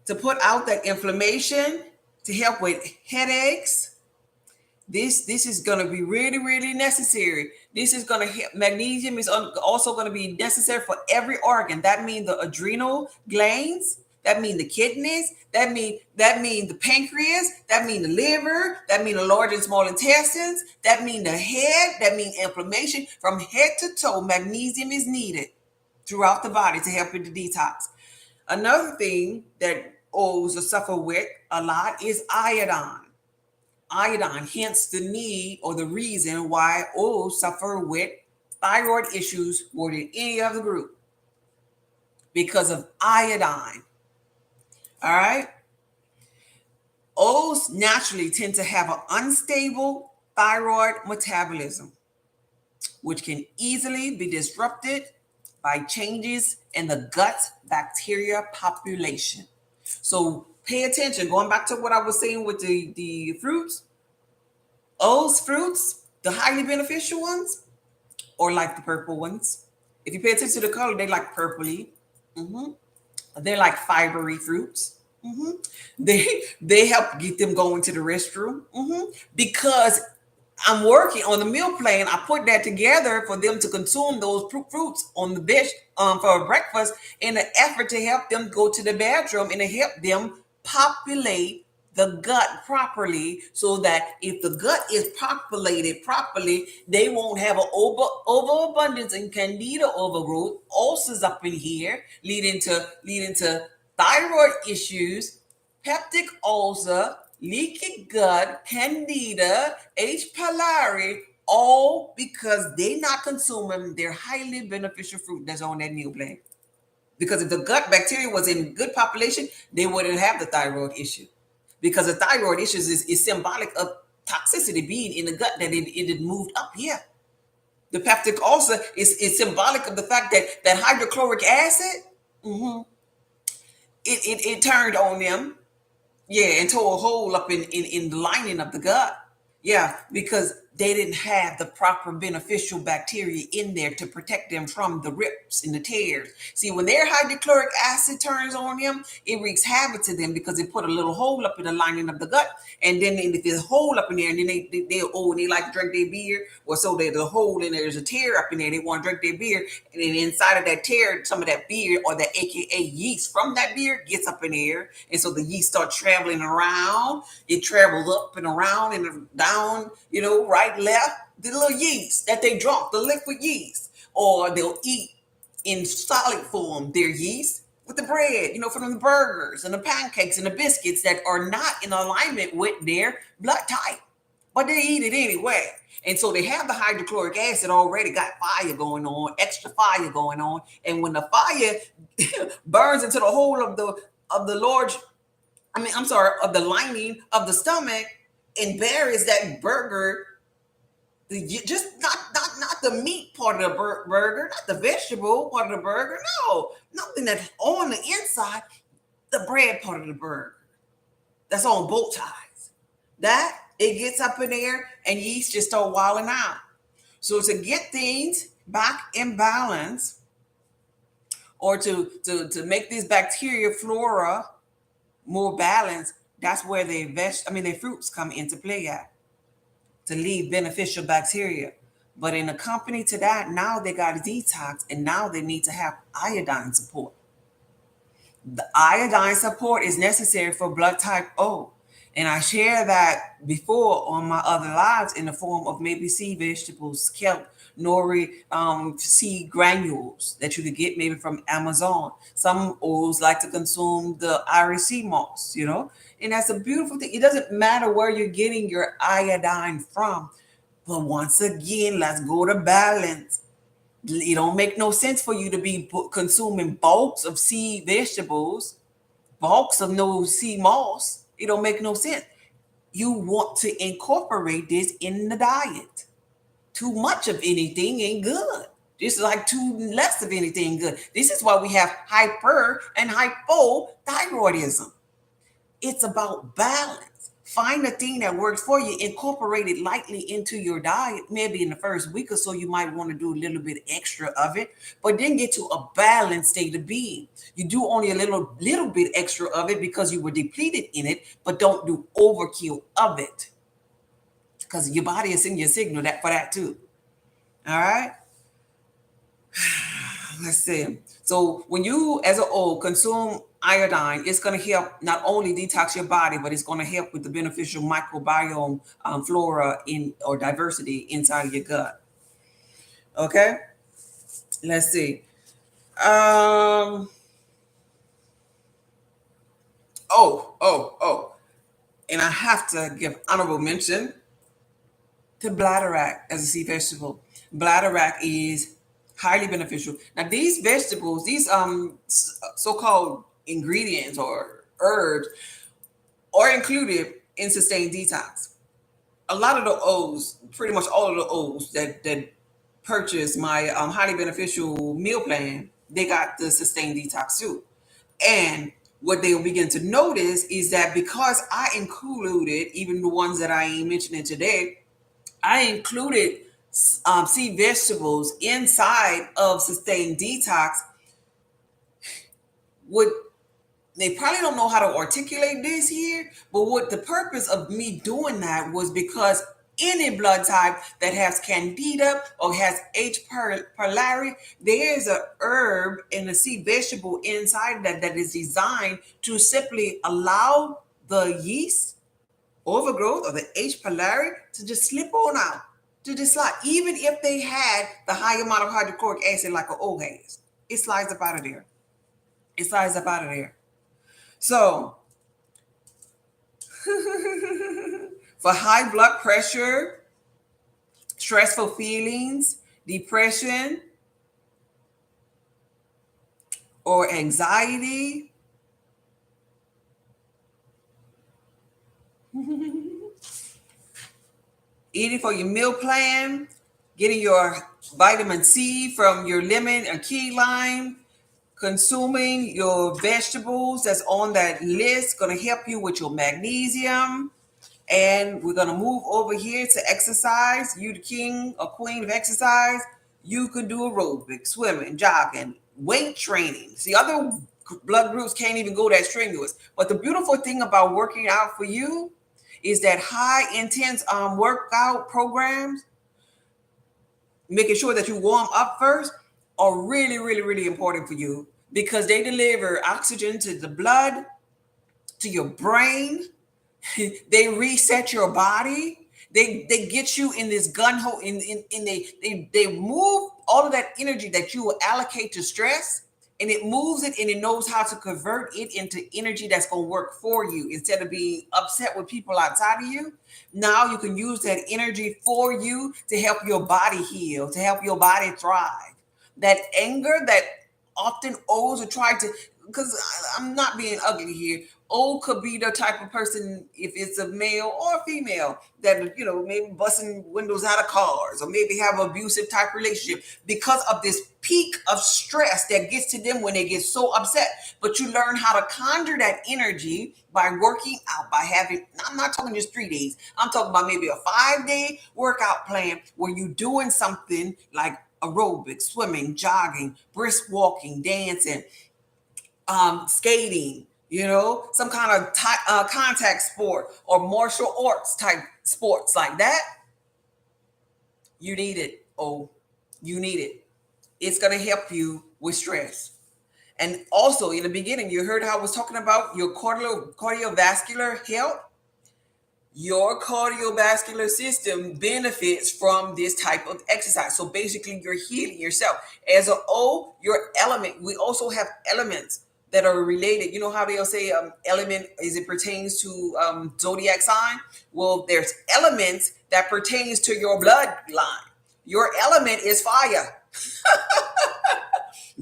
To put out that inflammation, to help with headaches. This is going to be really, really necessary. This is going to help. Magnesium is also going to be necessary for every organ. That means the adrenal glands, That mean the kidneys. That mean the pancreas. That mean the liver. That mean the large and small intestines. That mean the head. That mean inflammation. From head to toe, magnesium is needed throughout the body to help with the detox. Another thing that O's suffer with a lot is iodine. Iodine, hence the need or the reason why O's suffer with thyroid issues more than any other group because of iodine. All right. O's naturally tend to have an unstable thyroid metabolism, which can easily be disrupted by changes in the gut bacteria population. So pay attention. Going back to what I was saying with the fruits, O's fruits, the highly beneficial ones, or like the purple ones. If you pay attention to the color, they like purpley. Mm-hmm. They're like fibery fruits. Mm-hmm. They help get them going to the restroom. Mm-hmm. Because I'm working on the meal plan. I put that together for them to consume those fruits on the dish for breakfast in an effort to help them go to the bathroom and to help them populate the gut properly, so that if the gut is populated properly, they won't have an overabundance in candida overgrowth, ulcers up in here, leading to thyroid issues, peptic ulcer, leaky gut, candida, H. pylori, all because they're not consuming their highly beneficial fruit that's on that meal plan. Because if the gut bacteria was in good population, they wouldn't have the thyroid issue. Because the thyroid issues is symbolic of toxicity being in the gut, that it had moved up here. The peptic ulcer is symbolic of the fact that hydrochloric acid, mm-hmm, it turned on them, yeah, and tore a hole up in the lining of the gut. Yeah, because they didn't have the proper beneficial bacteria in there to protect them from the rips and the tears. See, when their hydrochloric acid turns on them, it wreaks havoc to them because it put a little hole up in the lining of the gut. And then if there's a hole up in there, and then they like to drink their beer, or so there's a hole in there, there's a tear up in there, they want to drink their beer, and then inside of that tear, some of that beer or that AKA yeast from that beer gets up in there, and so the yeast starts traveling around. It travels up and around and down, right, left, the little yeast that they drunk, the liquid yeast, or they'll eat in solid form their yeast with the bread, from the burgers and the pancakes and the biscuits that are not in alignment with their blood type, but they eat it anyway. And so they have the hydrochloric acid already got fire going on, extra fire going on. And when the fire burns into the whole of the large, of the lining of the stomach and buries that burger, just not the meat part of the burger, not the vegetable part of the burger, no, nothing that's on the inside, the bread part of the burger that's on both sides. That it gets up in there and yeast just start wilding out. So to get things back in balance, or to make this bacteria flora more balanced, that's where their fruits come into play at, to leave beneficial bacteria. But in accompany to that, now they got a detox, and now they need to have iodine support. The iodine support is necessary for blood type O. And I share that before on my other lives in the form of maybe sea vegetables, kelp, nori, sea granules that you could get maybe from Amazon. Some O's like to consume the Irish sea moss, and that's a beautiful thing. It doesn't matter where you're getting your iodine from. But once again, let's go to balance. It don't make no sense for you to be consuming bulks of sea vegetables, bulks of no sea moss. It don't make no sense. You want to incorporate this in the diet. Too much of anything ain't good. Just like too less of anything good. This is why we have hyper and hypothyroidism. It's about balance. Find a thing that works for you, incorporate it lightly into your diet. Maybe in the first week or so, you might want to do a little bit extra of it, but then get to a balanced state of being. You do only a little bit extra of it because you were depleted in it, but don't do overkill of it, because your body is sending you a signal for that too. All right. Let's see. So when you, as a whole, consume iodine. It's going to help not only detox your body, but it's going to help with the beneficial microbiome, flora in or diversity inside of your gut. Okay, let's see. Um, oh, and I have to give honorable mention to bladderwrack as a sea vegetable. Bladderwrack is highly beneficial. Now, these vegetables, these so-called ingredients or herbs, are included in sustained detox. A lot of the O's, pretty much all of the O's that purchase my highly beneficial meal plan, they got the sustained detox too. And what they'll begin to notice is that because I included even the ones that I ain't mentioning today, I included sea vegetables inside of sustained detox. What they probably don't know how to articulate this here, but what the purpose of me doing that was because any blood type that has candida or has H. pylori, there is a herb and a sea vegetable inside that is designed to simply allow the yeast overgrowth or the H. pylori to just slip on out, to just slide, even if they had the high amount of hydrochloric acid like an O has. It slides up out of there. It slides up out of there. So, for high blood pressure, stressful feelings, depression, or anxiety, eating for your meal plan, getting your vitamin C from your lemon or key lime, consuming your vegetables that's on that list, going to help you with your magnesium. And we're going to move over here to exercise. You the king or queen of exercise. You could do aerobics, swimming, jogging, weight training. See, other blood groups can't even go that strenuous. But the beautiful thing about working out for you is that high intense workout programs, making sure that you warm up first, are really, really, really important for you because they deliver oxygen to the blood, to your brain. They reset your body. They get you in this gun hole. They move all of that energy that you will allocate to stress, and it moves it and it knows how to convert it into energy that's going to work for you instead of being upset with people outside of you. Now you can use that energy for you to help your body heal, to help your body thrive. That anger that often O's are trying to, because I'm not being ugly here. O could be the type of person, if it's a male or a female, that maybe busting windows out of cars or maybe have an abusive type relationship because of this peak of stress that gets to them when they get so upset. But you learn how to conjure that energy by working out, by having, I'm not talking just 3 days, I'm talking about maybe a 5-day workout plan where you're doing something like aerobics, swimming, jogging, brisk walking, dancing, skating, some kind of contact sport or martial arts type sports like that. You need it. Oh, you need it. It's going to help you with stress. And also in the beginning, you heard how I was talking about your cardiovascular health. Your cardiovascular system benefits from this type of exercise. So basically, you're healing yourself. As a O, your element, we also have elements that are related. You know how they'll say element as it pertains to zodiac sign? Well, there's elements that pertains to your bloodline. Your element is fire.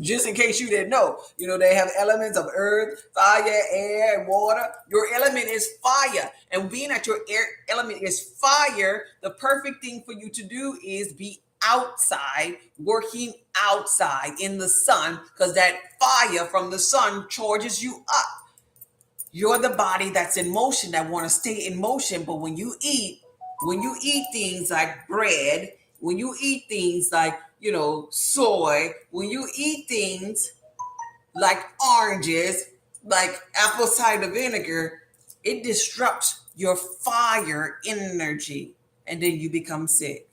Just in case you didn't know, they have elements of earth, fire, air, and water. Your element is fire. And being that your air element is fire, the perfect thing for you to do is be outside, working outside in the sun, because that fire from the sun charges you up. You're the body that's in motion, that want to stay in motion. But when you eat things like bread, when you eat things like, soy, when you eat things like oranges, like apple cider vinegar, it disrupts your fire energy. And then you become sick.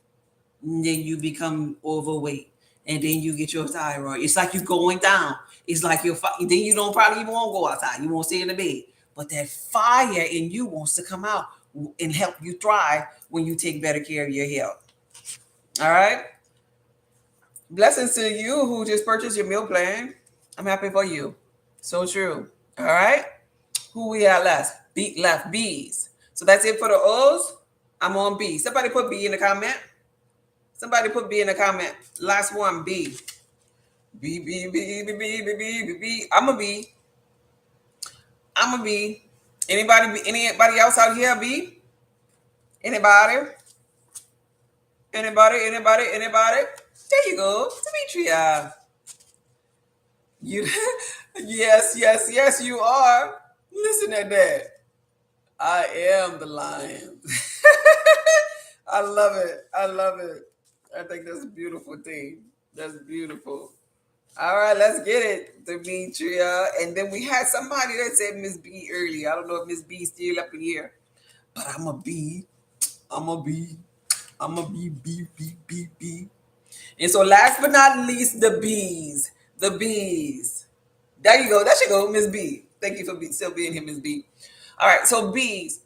And then you become overweight. and then you get your thyroid. It's like you're going down. It's like then you don't probably even want to go outside. You won't stay in the bed. But that fire in you wants to come out and help you thrive when you take better care of your health. All right. Blessings to you who just purchased your meal plan. I'm happy for you. So true. All right. Who we at last? Left B's. So that's it for the O's. I'm on B. Somebody put B in the comment. Somebody put B in the comment. Last one, B. B, B, B, B, B, B, B, B, B. I'm a B. I'm a B. Anybody else out here, B? Anybody? Anybody? There you go. Demetria. You yes, you are. Listen at that. I am the lion. I love it. I love it. I think that's a beautiful thing. That's beautiful. All right, let's get it, Demetria. And then we had somebody that said Miss B earlier. I don't know if Miss B still up in here, but I'm a B. I'm a B. I'm a B, B, B, B, B. And so last but not least, the B's. The B's. There you go. There you go, Miss B. Thank you for still being here, Miss B. All right, so B's.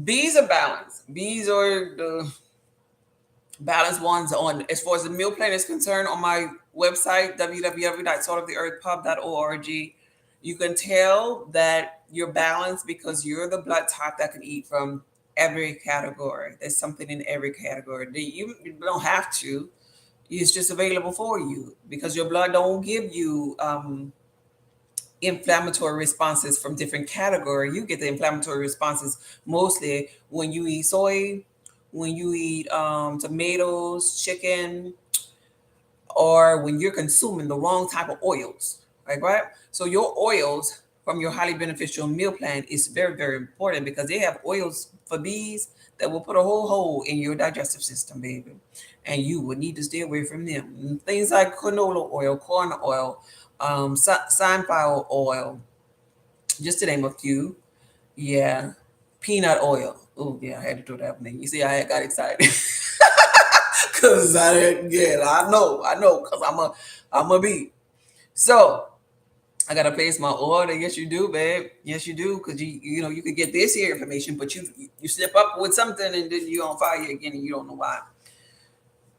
B's are balanced. B's are the balanced ones on as far as the meal plan is concerned on my website, www.saltoftheearthpub.org. You can tell that you're balanced because you're the blood type that can eat from every category. There's something in every category. You don't have to. It's just available for you because your blood don't give you inflammatory responses from different category. You get the inflammatory responses mostly when you eat soy, when you eat tomatoes, chicken, or when you're consuming the wrong type of oils, right? So your oils from your highly beneficial meal plan is very, very important because they have oils for bees that will put a whole hole in your digestive system, baby. And you would need to stay away from them. Things like canola oil, corn oil, sunflower oil, just to name a few. Yeah. Peanut oil. Oh, yeah, I had to throw that one in. You see, I got excited. Cause I know, cause I'm a bee. So I gotta place my order. Yes, you do, babe. Yes, you do. Cause you know you could get this here information, but you slip up with something and then you're on fire again and you don't know why.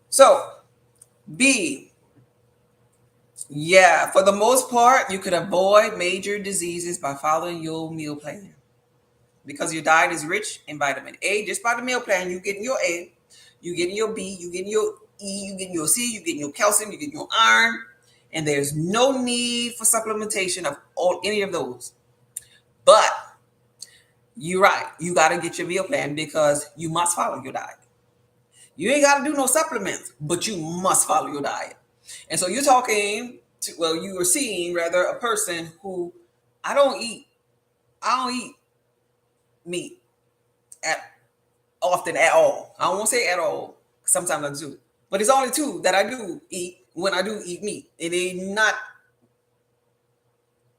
So B. Yeah, for the most part, you could avoid major diseases by following your meal plan because your diet is rich in vitamin A. Just by the meal plan, you getting your A, you getting your B, you getting your E, you getting your C, you getting your calcium, you getting your iron, and there's no need for supplementation of any of those. But you're right, you got to get your meal plan because you must follow your diet. You ain't got to do no supplements, but you must follow your diet. And so you're talking to, well, you are seeing rather a person who I don't eat meat at often at all. I don't want to say at all. Sometimes I do. But it's only two that I do eat when I do eat meat. And they not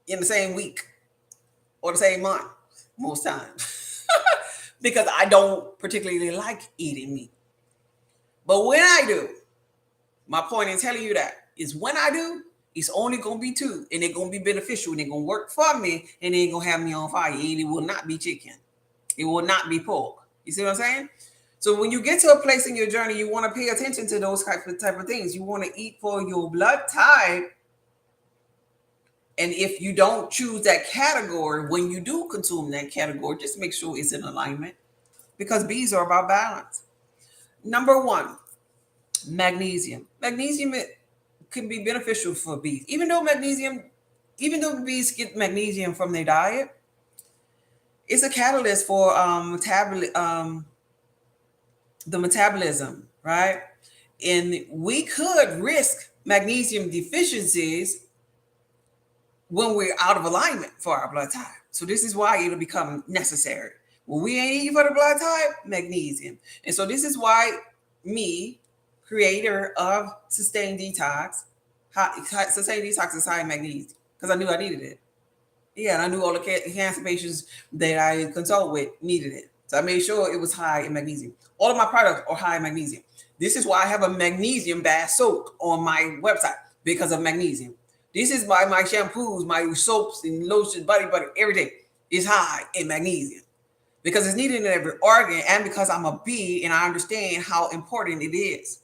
in the same week or the same month most times. Because I don't particularly like eating meat. But when I do, my point in telling you that is when I do, it's only going to be two. And they're going to be beneficial. And they're going to work for me. And they ain't going to have me on fire. And it will not be chicken. It will not be pork. You see what I'm saying? So when you get to a place in your journey, you want to pay attention to those type of things. You want to eat for your blood type. And if you don't choose that category, when you do consume that category, just make sure it's in alignment because bees are about balance. Number one, magnesium. Magnesium can be beneficial for bees. Even though bees get magnesium from their diet, it's a catalyst for the metabolism, right? And we could risk magnesium deficiencies when we're out of alignment for our blood type. So this is why it'll become necessary. When we ain't eating for the blood type, magnesium. And so this is why me, creator of Sustained Detox, Sustained Detox is high in magnesium because I knew I needed it. Yeah, and I knew all the cancer patients that I consult with needed it. So I made sure it was high in magnesium. All of my products are high in magnesium. This is why I have a magnesium bath soak on my website, because of magnesium. This is why my shampoos, my soaps and lotions, body butter, everything is high in magnesium, because it's needed in every organ, and because I'm a bee and I understand how important it is.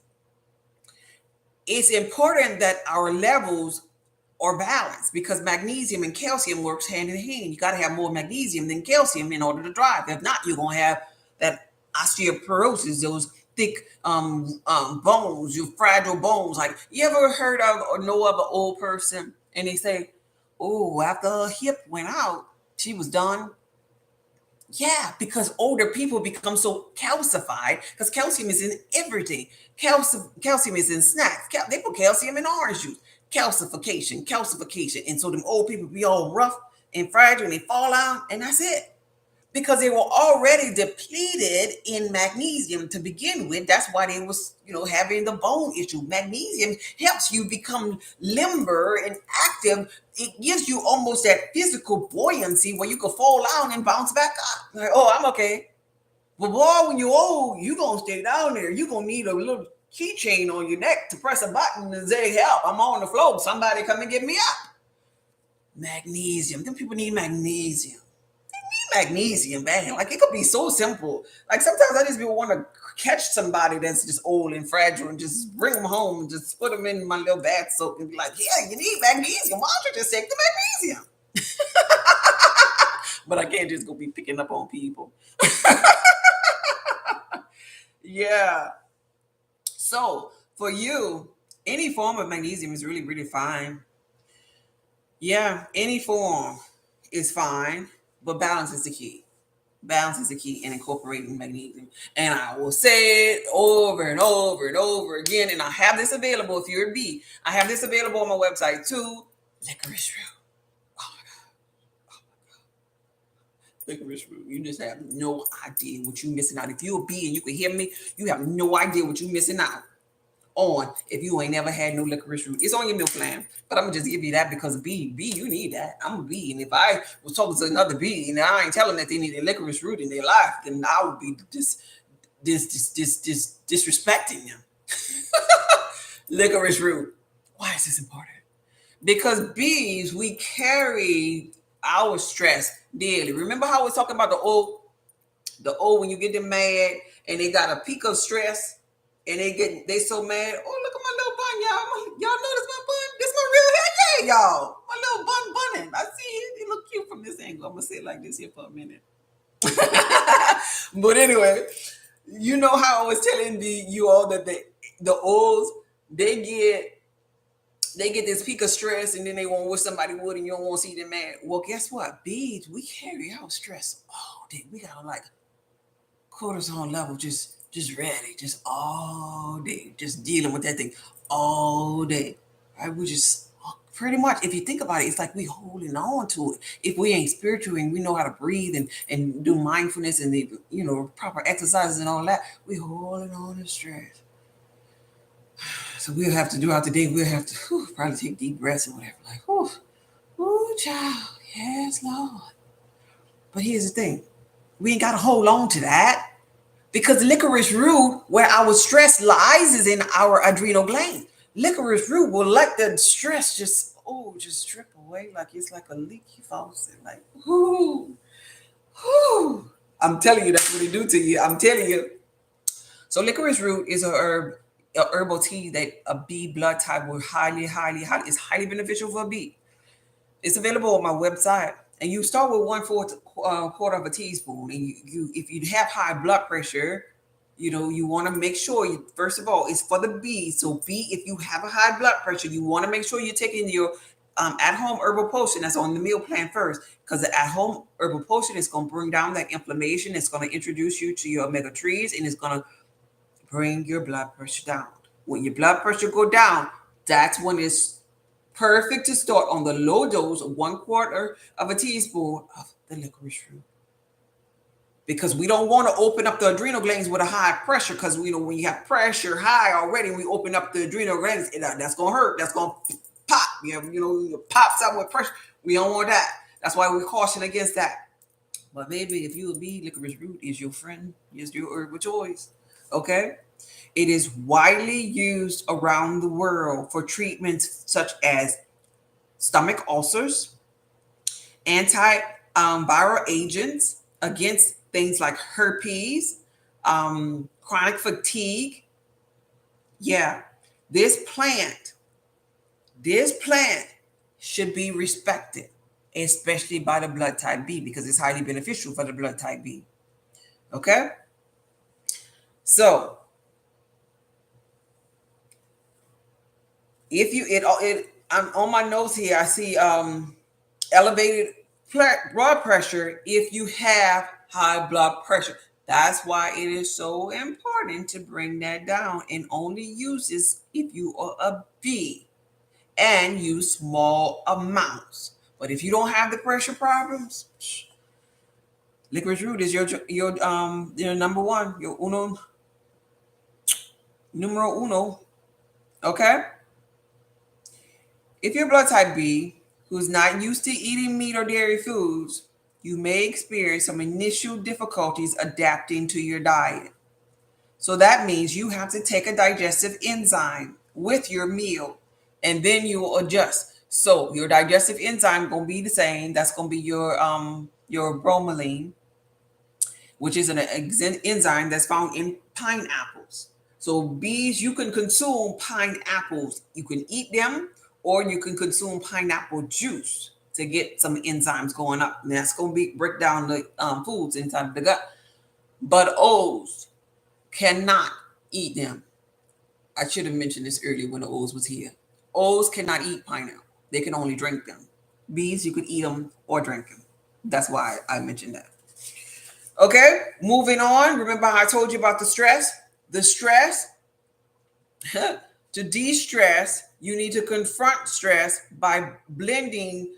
It's important that our levels are balanced, because magnesium and calcium works hand in hand. You got to have more magnesium than calcium in order to drive. If not, you're going to have that osteoporosis, those thick bones, your fragile bones. Like, you ever heard of or know of an old person and they say, oh, after her hip went out, she was done? Yeah, because older people become so calcified, because calcium is in everything. Calcium is in snacks. They put calcium in orange juice. Calcification. And so them old people be all rough and fragile and they fall out, and that's it. Because they were already depleted in magnesium to begin with. That's why they was, having the bone issue. Magnesium helps you become limber and active. It gives you almost that physical buoyancy where you can fall out and bounce back up. Like, oh, I'm okay. But boy, when you're old, you're gonna stay down there. You're gonna need a little keychain on your neck to press a button and say, help, I'm on the floor. Somebody come and get me up. Magnesium. Them people need magnesium. Magnesium, man. Like, it could be so simple. Like, sometimes I just want to catch somebody that's just old and fragile and just bring them home and just put them in my little bath soap and be like, yeah, you need magnesium. Why don't you just take the magnesium? But I can't just go be picking up on people. Yeah. So for you, any form of magnesium is really, really fine. Yeah, any form is fine, but balance is the key. Balance is the key in incorporating magnesium. And I will say it over and over and over again. And I have this available if you're a bee. I have this available on my website too. Licorice root. Oh my God. Oh my God. Licorice root. You just have no idea what you're missing out. If you're a bee and you can hear me, you have no idea what you're missing out on if you ain't never had no licorice root. It's on your meal plan, but I'm gonna just give you that because bee, you need that. I'm a bee, and if I was talking to another bee and I ain't telling that they need a licorice root in their life, then I would be disrespecting them. Licorice root. Why is this important? Because bees, we carry our stress daily. Remember how I was talking about the old when you get them mad and they got a peak of stress. And they so mad. Oh, look at my little bun, y'all. Y'all notice my bun? This my real hair, yeah, y'all. My little bun bunning. I see it. It look cute from this angle. I'm gonna sit like this here for a minute. But anyway, you know how I was telling you all that the olds they get this peak of stress and then they want to wish somebody would and you don't want to see them mad. Well, guess what? Bees, we carry our stress all day. We got like cortisol level just ready, just all day, just dealing with that thing all day. Right? We just pretty much, if you think about it, it's like we holding on to it. If we ain't spiritual and we know how to breathe and do mindfulness and the proper exercises and all that, we holding on to stress. So we'll have to throughout the day, we'll have to probably take deep breaths and whatever. Like, child, yes, Lord. But here's the thing, we ain't got to hold on to that. Because licorice root, where our stress lies, is in our adrenal gland. Licorice root will let the stress just drip away like it's like a leaky faucet. Like, I'm telling you, that's what it do to you. I'm telling you. So licorice root is a herbal tea that a bee blood type will is highly beneficial for a bee. It's available on my website. And you start with 1/4 quarter of a teaspoon. And you if you have high blood pressure, you want to make sure first of all, it's for the bee. So if you have a high blood pressure, you want to make sure you're taking your at-home herbal potion that's on the meal plan first, because the at-home herbal potion is going to bring down that inflammation. It's going to introduce you to your omega-3s, and it's going to bring your blood pressure down. When your blood pressure go down, that's when it's perfect to start on the low dose of 1/4 of a teaspoon of the licorice root. Because we don't want to open up the adrenal glands with a high pressure, because when you have pressure high already, we open up the adrenal glands, that's going to hurt. That's going to pop. You pop something with pressure. We don't want that. That's why we caution against that. But baby, if you will be, licorice root is your friend, is your herb of choice. Okay? It is widely used around the world for treatments such as stomach ulcers, anti-viral agents against things like herpes, chronic fatigue. Yeah, this plant, this plant should be respected, especially by the blood type B because it's highly beneficial for the blood type B. Okay, so if you it I'm on my notes here. I see elevated blood pressure if you have high blood pressure. That's why it is so important to bring that down and only use this if you are a B and use small amounts. But if you don't have the pressure problems, licorice root is your number one, your uno numero uno. Okay? If you're blood type B, who's not used to eating meat or dairy foods, you may experience some initial difficulties adapting to your diet. So that means you have to take a digestive enzyme with your meal and then you will adjust. So your digestive enzyme gonna be the same. That's gonna be your bromelain, which is an enzyme that's found in pineapples. So bees, you can consume pineapples. You can eat them, or you can consume pineapple juice to get some enzymes going up. And that's going to be break down the foods inside the gut. But O's cannot eat them. I should have mentioned this earlier when the O's was here. O's cannot eat pineapple. They can only drink them. Bees, you could eat them or drink them. That's why I mentioned that. Okay, moving on. Remember how I told you about the stress? The stress, to de-stress, you need to confront stress by blending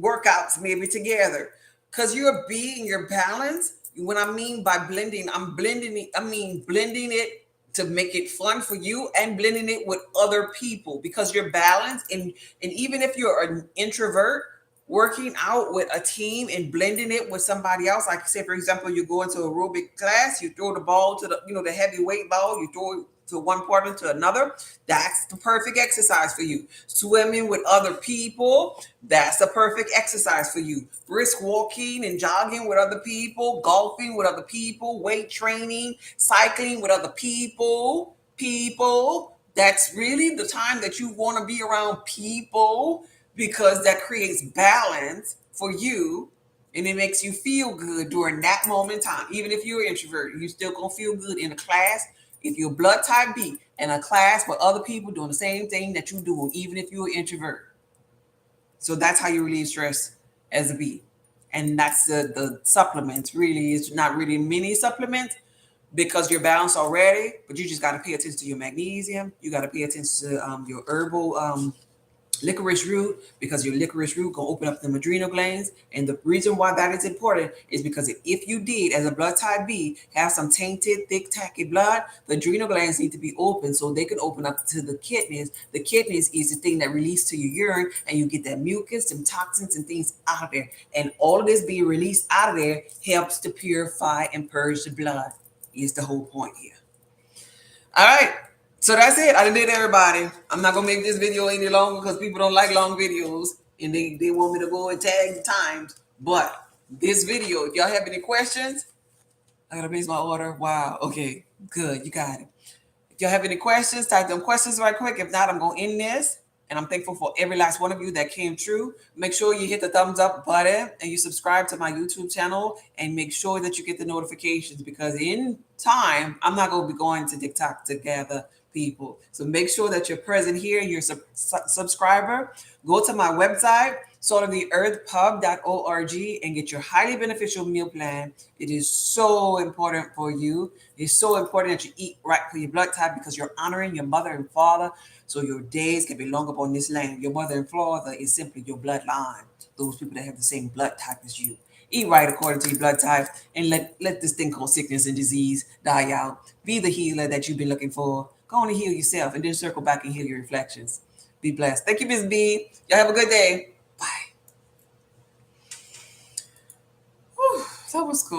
workouts maybe together. Because you're being your balance. What I mean by blending, blending it to make it fun for you and blending it with other people because you're balanced. And even if you're an introvert, working out with a team and blending it with somebody else, like say for example, you go into aerobic class, you throw the ball to the heavy weight ball, you throw it to one partner to another. That's the perfect exercise for you. Swimming with other people, that's the perfect exercise for you. Brisk walking and jogging with other people, golfing with other people, weight training, cycling with other people. That's really the time that you want to be around people because that creates balance for you and it makes you feel good during that moment in time. Even if you're an introvert, you still gonna feel good in a class. If you're blood type B in a class with other people doing the same thing that you do, even if you're an introvert. So that's how you relieve stress as a B. And that's the supplements. Really, it's not really mini supplements because you're balanced already, but you just got to pay attention to your magnesium. You got to pay attention to your herbal licorice root because your licorice root gonna open up the adrenal glands. And the reason why that is important is because if you did, as a blood type B, have some tainted, thick, tacky blood, the adrenal glands need to be open so they can open up to the kidneys. The kidneys is the thing that releases to your urine, and you get that mucus and toxins and things out of there. And all of this being released out of there helps to purify and purge the blood. Is the whole point here. All right. So that's it. I did everybody. I'm not gonna make this video any longer because people don't like long videos and they want me to go and tag the times. But this video, if y'all have any questions, I gotta raise my order. Wow. Okay. Good. You got it. If y'all have any questions, type them questions right quick. If not, I'm gonna end this. And I'm thankful for every last one of you that came true. Make sure you hit the thumbs up button and you subscribe to my YouTube channel and make sure that you get the notifications because in time, I'm not going to be going to TikTok to gather people. So make sure that you're present here. You're a subscriber. Go to my website, saltoftheearthpub.org and get your highly beneficial meal plan. It is so important for you. It's so important that you eat right for your blood type because you're honoring your mother and father so your days can be long upon this land. Your mother and father is simply your bloodline. Those people that have the same blood type as you. Eat right according to your blood type and let this thing called sickness and disease die out. Be the healer that you've been looking for. Go on and heal yourself and then circle back and heal your reflections. Be blessed. Thank you, Ms. B. Y'all have a good day. Bye. That was cool.